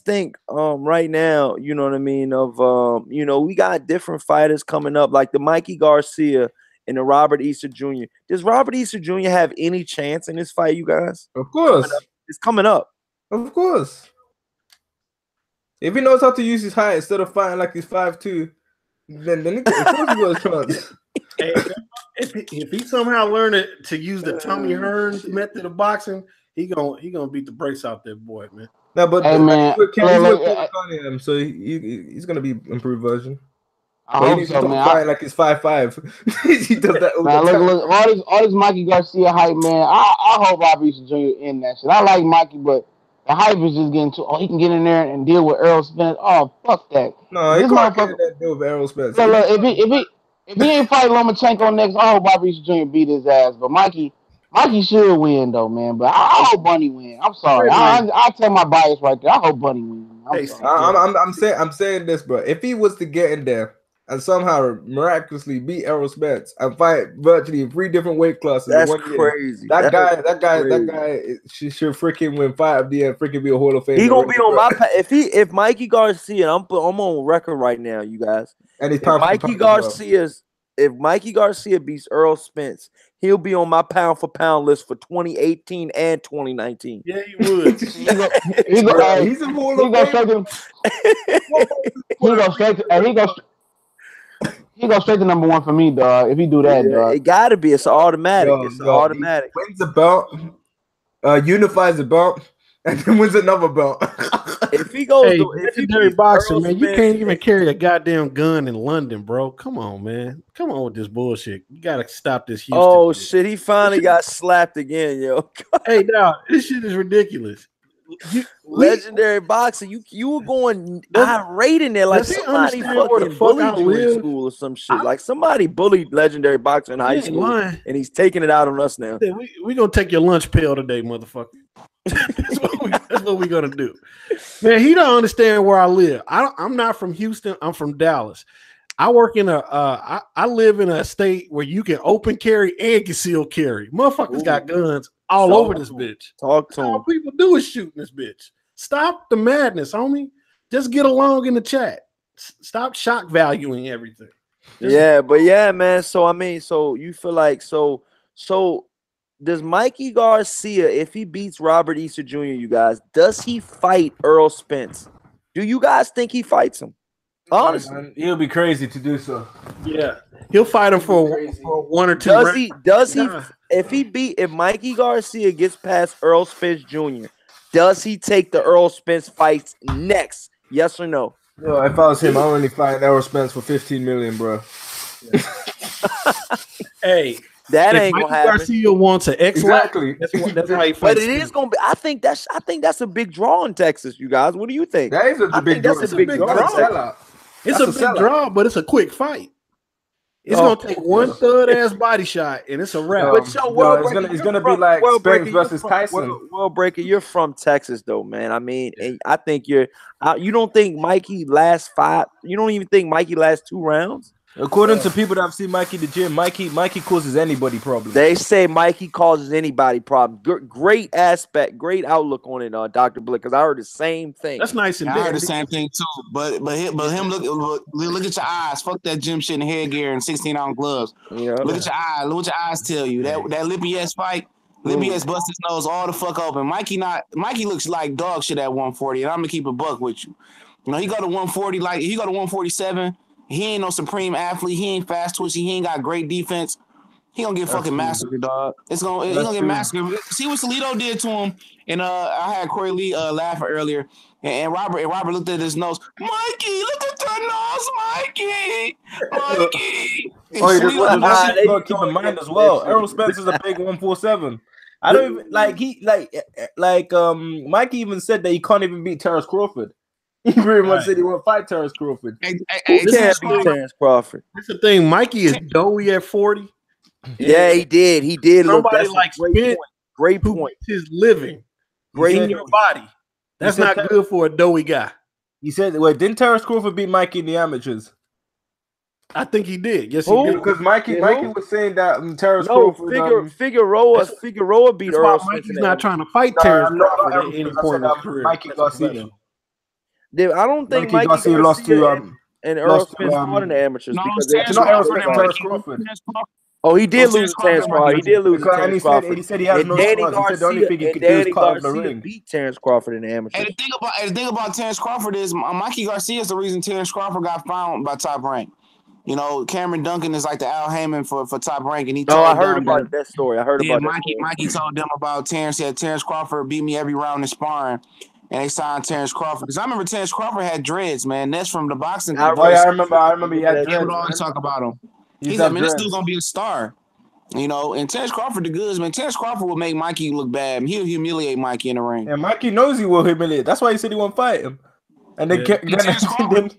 think right now, you know what I mean, of we got different fighters coming up, like the Mikey Garcia and the Robert Easter Jr. Does Robert Easter Jr. have any chance in this fight, you guys? Of course. It's coming up. Of course. If he knows how to use his height instead of fighting like he's 5'2", then of course he got a chance. Hey, if he somehow learned to use the Tommy Hearn method of boxing, he gonna beat the brakes out that boy, man. No, but him, so he's gonna be improved version. I hope so, man. Fighting like he's 5'5". He does that all the time. Look, all this Mikey Garcia hype, man. I hope Robert Easter Jr. in that shit. I like Mikey, but the hype is just getting too. He can get in there and deal with Errol Spence. Oh, fuck that. No, he can't get in there and deal with Errol Spence. Look, if he ain't fighting Lomachenko next, I hope Robert Easter Jr. beat his ass. But Mikey should win though, man. But I hope Bunny win. I'm sorry. I'll tell my bias right there. I hope Bunny win. I'm saying this, bro. If he was to get in there and somehow miraculously beat Errol Spence and fight virtually 3 different weight classes, that's crazy. That guy should freaking win 5 of the and freaking be a Hall of Fame. He gonna be on my if Mikey Garcia, I'm on record right now, you guys. And he's if Mikey Garcia beats Errol Spence, he'll be on my pound for pound list for 2018 and 2019. Yeah, he would. He's a Hall of Fame. He goes straight to number 1 for me, dog. If he do that, dog. It gotta be. It's automatic. Automatic. He wins the belt, unifies the belt, and then wins another belt. If he goes, legendary boxer, man, you can't even carry a goddamn gun in London, bro. Come on, man. Come on with this bullshit. You gotta stop this Houston shit. He finally got slapped again, yo. Hey, now this shit is ridiculous. Legendary boxer, you were going irate in there like somebody fucking bullied you in school or some shit. Like somebody bullied legendary boxer in high school, and he's taking it out on us now. We gonna take your lunch pail today, motherfucker. That's what we gonna do, man. He don't understand where I live. I'm not from Houston. I'm from Dallas. I work in I live in a state where you can open carry and conceal carry. Motherfuckers got guns all over this bitch. Talk to him. All people do is shooting this bitch. Stop the madness, homie. Just get along in the chat. Stop shock valuing everything. Man. So I mean, so you feel like so does Mikey Garcia, if he beats Robert Easter Jr., you guys, does he fight Earl Spence? Do you guys think he fights him? Honestly, he'll be crazy to do so. Yeah, he'll fight him for 1 or 2. Does he? If Mikey Garcia gets past Earl Spence Jr., does he take the Earl Spence fights next? Yes or no? Yo, if I was him, I'm only fighting Errol Spence for $15 million, bro. Hey, that ain't gonna happen. Garcia wants an exactly. That's how he fights. But it is gonna be. I think that's a big draw in Texas. You guys, what do you think? That is a big draw. That's a big draw. It's a big draw, but it's a quick fight. It's gonna take one thud-ass body shot, and it's a wrap. But it's gonna be like Spence versus Tyson. World Breaker, you're from Texas, though, man. I mean, I think you don't think Mikey lasts 5. You don't even think Mikey lasts 2 rounds. According to people that have seen Mikey the gym, Mikey causes anybody problems. They say Mikey causes anybody problems. Great aspect, great outlook on it, Dr. Blick, because I heard the same thing. That's nice. I heard the same thing too. But him look at your eyes. Fuck that gym shit and headgear and 16-ounce gloves. Yeah. Look at your eyes. Look what your eyes tell you. That Lippy S fight. Lippy S bust his nose all the fuck open. Mikey looks like dog shit at 140, and I'm gonna keep a buck with you. You know, he go to 140, like he go to 147. He ain't no supreme athlete. He ain't fast twitchy. He ain't got great defense. He gonna get fucking massacred, dog. He gonna get massacred. See what Salido did to him. And I had Corey Lee laughing earlier. And Robert looked at his nose. Mikey, look at the nose, Mikey. Keep in mind as well. Errol Spence is a big 147. I don't even Mikey even said that he can't even beat Terrence Crawford. He pretty much said he won't fight Terrence Crawford. He can't beat Terrence Crawford. That's the thing. Mikey is doughy at 40. Yeah, he did. He did. Somebody like Spence, great point. His living, in your body. That's not good for a doughy guy. He said, "Wait, didn't Terrence Crawford beat Mikey in the amateurs?" I think he did. Yes, he did. Because Mikey was saying that Terrence Crawford. Figueroa beat Earl Spence. Mikey's not trying to fight Terrence Crawford at any point in his career. Mikey Garcia. I don't think Mikey Garcia lost to and Earl Spence fought in the amateurs because not Earl Spence, Terrence Crawford. Oh, he did lose to Terrence Crawford. He did lose to Terrence Crawford. He said he has no chance. He said the only thing he could do is call him the ring. Beat Terrence Crawford in the amateurs. And the thing about Terrence Crawford is Mikey Garcia is the reason Terrence Crawford got found by Top Rank. You know, Cameron Duncan is like the Al Heyman for Top Rank, and he told I heard about that story. Mikey told them about Terrence. Said Terrence Crawford beat me every round in sparring. And they signed Terrence Crawford. Because I remember Terrence Crawford had dreads, man. That's from the boxing. I remember he had dreads. They would always talk about him. He said, man, this dude's going to be a star. You know, and Terrence Crawford the goods, man. Terrence Crawford will make Mikey look bad. He'll humiliate Mikey in the ring. And Mikey knows he will humiliate. That's why he said he won't fight him. And then Terrence Crawford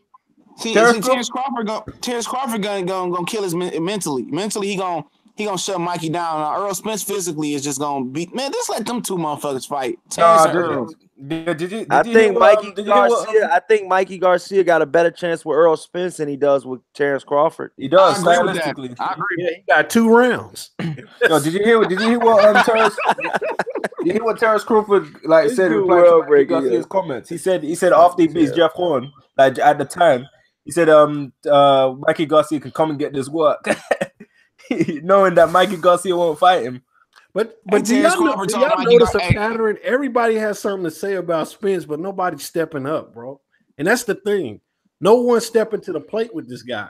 gonna kill his mentally. Mentally, he gonna shut Mikey down. Now, Earl Spence physically is just gonna beat. Man, just let them two motherfuckers fight. I think Mikey Garcia got a better chance with Earl Spence than he does with Terrence Crawford. He does stylistically. I agree. Yeah, he got 2 rounds. Yo, did you hear what Terrence? Did you hear what Terrence Crawford said in Garcia's comments? He said after he beats Jeff Hearn, like at the time, he said Mikey Garcia can come and get this work, knowing that Mikey Garcia won't fight him. But do y'all notice a pattern? Everybody has something to say about Spence, but nobody's stepping up, bro. And that's the thing. No one's stepping to the plate with this guy.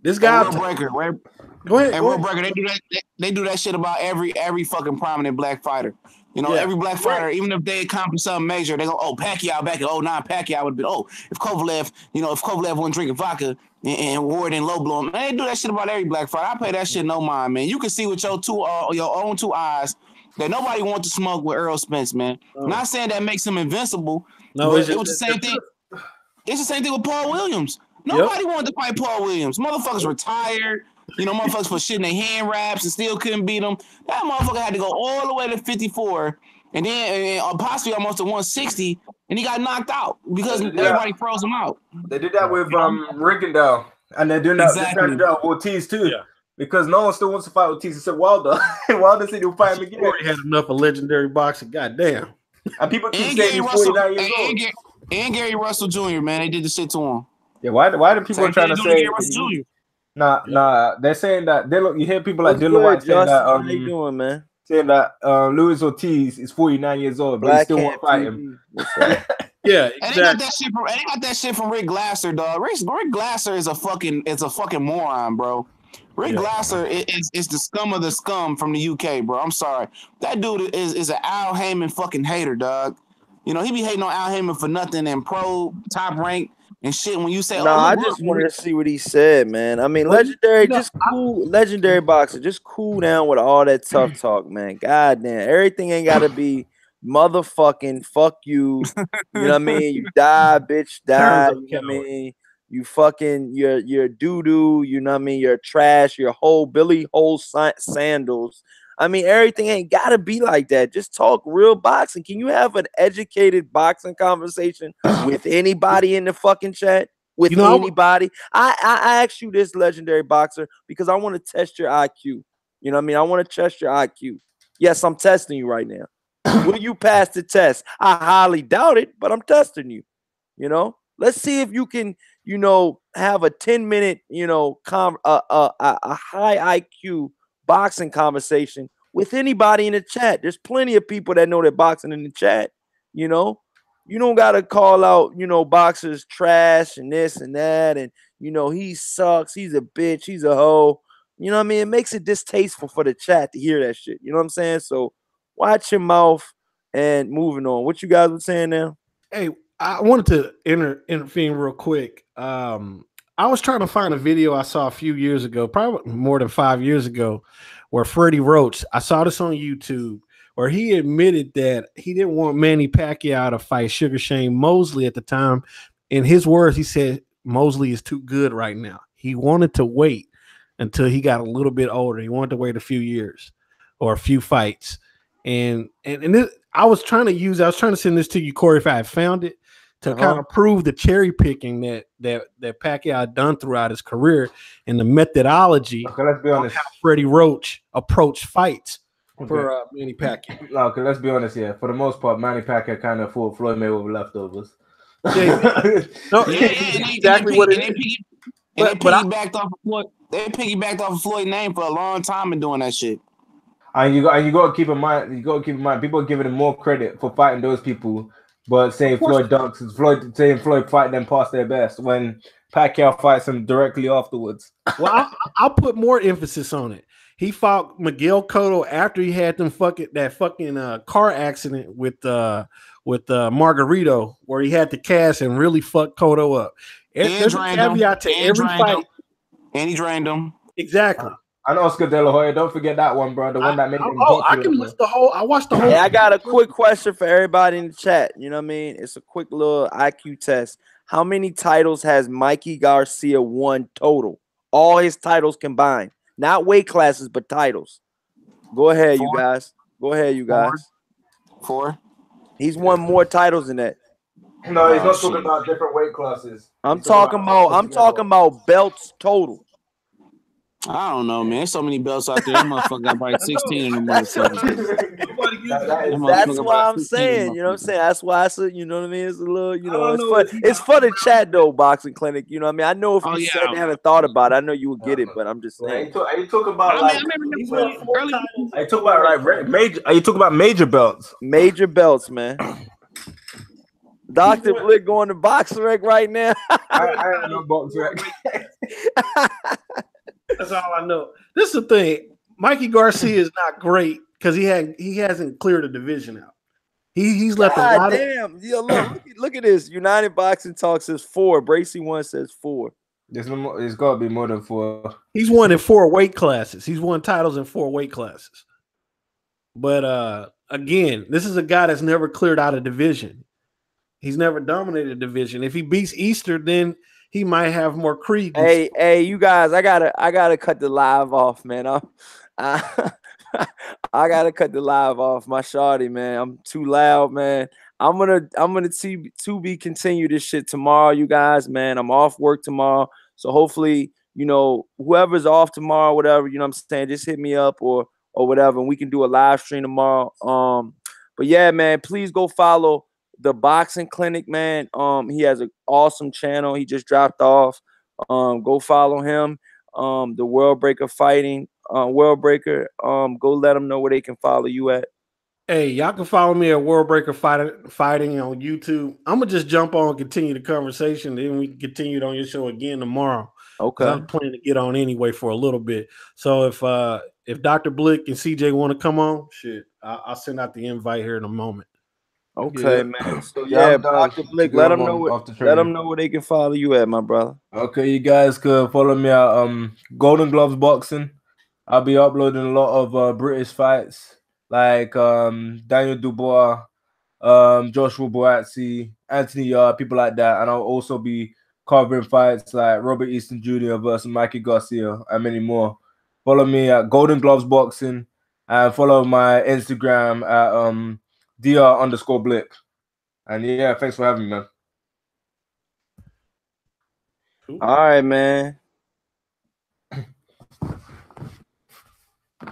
This guy. Go ahead. World Breaker, they do that shit about every fucking prominent black fighter. You know, every black fighter, even if they accomplish something major, they go, oh, Pacquiao back in 09, Pacquiao would have been, if Kovalev wasn't drinking vodka and Ward and low blow him, man, they do that shit about every black fighter. I pay that shit no mind, man. You can see with your own two eyes that nobody wants to smoke with Earl Spence, man. Not saying that makes him invincible. No, it was the same thing. It's the same thing with Paul Williams. Nobody wanted to fight Paul Williams. Motherfuckers retired. You know, motherfuckers for shit in their hand wraps and still couldn't beat him. That motherfucker had to go all the way to 54 and then possibly almost to 160, and he got knocked out because everybody froze him out. They did that with Rickendale, and they're doing that with Ortiz too. Yeah. Because no one still wants to fight Ortiz except Wilder. Wilder said he'll fight him again. He had enough of legendary boxing. Goddamn. And people keep saying he's 49 years old. And Gary Russell Jr., man, they did the shit to him. Yeah, why do people trying to say? Nah, they're saying that you hear people like Dylan White saying that. How you doing, man? Saying that Luis Ortiz is 49 years old, but he still won't fight him. Yeah, exactly. And they got that shit from Rick Glasser, dog. Rick Glasser is a fucking moron, bro. Rick Glasser is the scum of the scum from the UK, bro. I'm sorry. That dude is an Al Heyman fucking hater, dog. You know, he be hating on Al Heyman for nothing and pro, top rank and shit. When you say, I just wanted to see what he said, man. I mean, legendary, legendary boxer, just cool down with all that tough talk, man. God damn, everything ain't gotta be motherfucking fuck you. You know what I mean? You die, bitch, die. You know what I mean? You fucking, you're doo-doo, you know what I mean? You're trash, you're whole Billy Hole sandals. I mean, everything ain't got to be like that. Just talk real boxing. Can you have an educated boxing conversation with anybody in the fucking chat? With anybody? I asked you this, legendary boxer, because I want to test your IQ. You know what I mean? I want to test your IQ. Yes, I'm testing you right now. Will you pass the test? I highly doubt it, but I'm testing you. You know? Let's see if you can, you know, have a 10-minute, you know, a high IQ boxing conversation with anybody in the chat. There's plenty of people that know that boxing in the chat. You know, you don't gotta call out, you know, boxers trash and this and that, and you know, he sucks, he's a bitch, he's a hoe. You know what I mean? It makes it distasteful for the chat to hear that shit. You know what I'm saying? So watch your mouth and moving on. What you guys were saying now? Hey, I wanted to intervene real quick. I was trying to find a video I saw a few years ago, probably more than 5 years ago, where Freddie Roach, I saw this on YouTube, where he admitted that he didn't want Manny Pacquiao to fight Sugar Shane Mosley at the time. In his words, he said Mosley is too good right now. He wanted to wait until he got a little bit older. He wanted to wait a few years or a few fights. And this, I was trying to send this to you, Corey, if I had found it, to kind of prove the cherry picking that Pacquiao done throughout his career and the methodology let's be honest. How Freddie Roach approached fights for Manny Pacquiao. Okay, let's be honest here. For the most part, Manny Pacquiao kind of fooled Floyd Mayweather leftovers. Exactly what it is. They piggybacked off of Floyd's name for a long time and doing that shit. And you got to keep in mind. People are giving him more credit for fighting those people. But saying Floyd fight them past their best when Pacquiao fights him directly afterwards. Well, I'll put more emphasis on it. He fought Miguel Cotto after he had that fucking car accident with Margarito, where he had the cast and really fucked Cotto up. There's a caveat to every fight. And he drained him. Exactly. And Oscar De La Hoya, don't forget that one, bro. The one that made him. I can list the whole. I watched the whole. Hey, I got a quick question for everybody in the chat. You know what I mean? It's a quick little IQ test. How many titles has Mikey Garcia won total? All his titles combined, not weight classes, but titles. Go ahead, you guys. Go ahead, you guys. 4. He's won more titles than that. No, he's not talking about different weight classes. I'm talking about belts total. I don't know, man. There's so many belts out there. That motherfucker got probably 16 of them motherfuckers. That's why I'm saying, you know what I'm saying? That's why I said, you know what I mean? It's a little, you know, it's fun. It's fun to chat though, boxing clinic. You know what I mean? I know if you said they haven't thought about it, I know you would get it, but I'm just saying. Are you talking about like? Are you talking about like major? Are you talking about major belts? Major belts, man. Dr. Blick going to boxing rec right now. I don't know boxing rec. That's all I know. This is the thing. Mikey Garcia is not great because he hasn't cleared a division out. He's left a lot of. Yo, look at this. United Boxing Talk says 4. Bracy 1 says 4. There's got to be more than 4. He's won in 4 weight classes. He's won titles in 4 weight classes. But again, this is a guy that's never cleared out a division. He's never dominated a division. If he beats Easter, then he might have more credence. Hey, you guys, I gotta cut the live off, man. I gotta cut the live off. My shawty, man. I'm too loud, man. I'm gonna to be continue this shit tomorrow, you guys, man. I'm off work tomorrow, so hopefully, you know, whoever's off tomorrow, whatever, you know what I'm saying, just hit me up or whatever, and we can do a live stream tomorrow. But yeah, man, please go follow the boxing clinic, man. He has an awesome channel. He just dropped off. Go follow him. The World Breaker Fighting, World Breaker. Go let them know where they can follow you at. Hey, y'all can follow me at World Breaker Fighting on YouTube. I'm gonna just jump on and continue the conversation. Then we can continue it on your show again tomorrow. Okay. I'm planning to get on anyway for a little bit. So if Dr. Blick and CJ want to come on, shit, I'll send out the invite here in a moment. Okay, man. So yeah, Dr. Blick, let them know where they can follow you at, my brother. Okay, you guys could follow me at Golden Gloves Boxing. I'll be uploading a lot of British fights like Daniel Dubois, Joshua Boazzi, Anthony Yard, people like that, and I'll also be covering fights like Robert Easton Jr. versus Mikey Garcia and many more. Follow me at Golden Gloves Boxing and follow my Instagram at dr_blick. And yeah, thanks for having me, man. Cool. All right, man.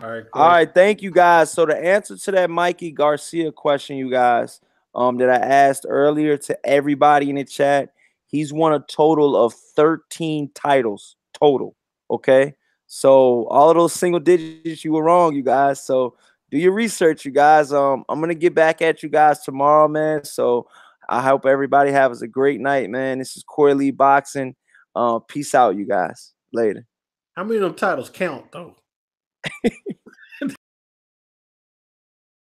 All right, thank you guys. So the answer to that Mikey Garcia question, you guys, that I asked earlier to everybody in the chat, he's won a total of 13 titles total. Okay, so all of those single digits, you were wrong, you guys. So do your research, you guys. I'm gonna get back at you guys tomorrow, man. So I hope everybody has a great night, man. This is Corey Lee Boxing. Peace out, you guys. Later. How many of them titles count though?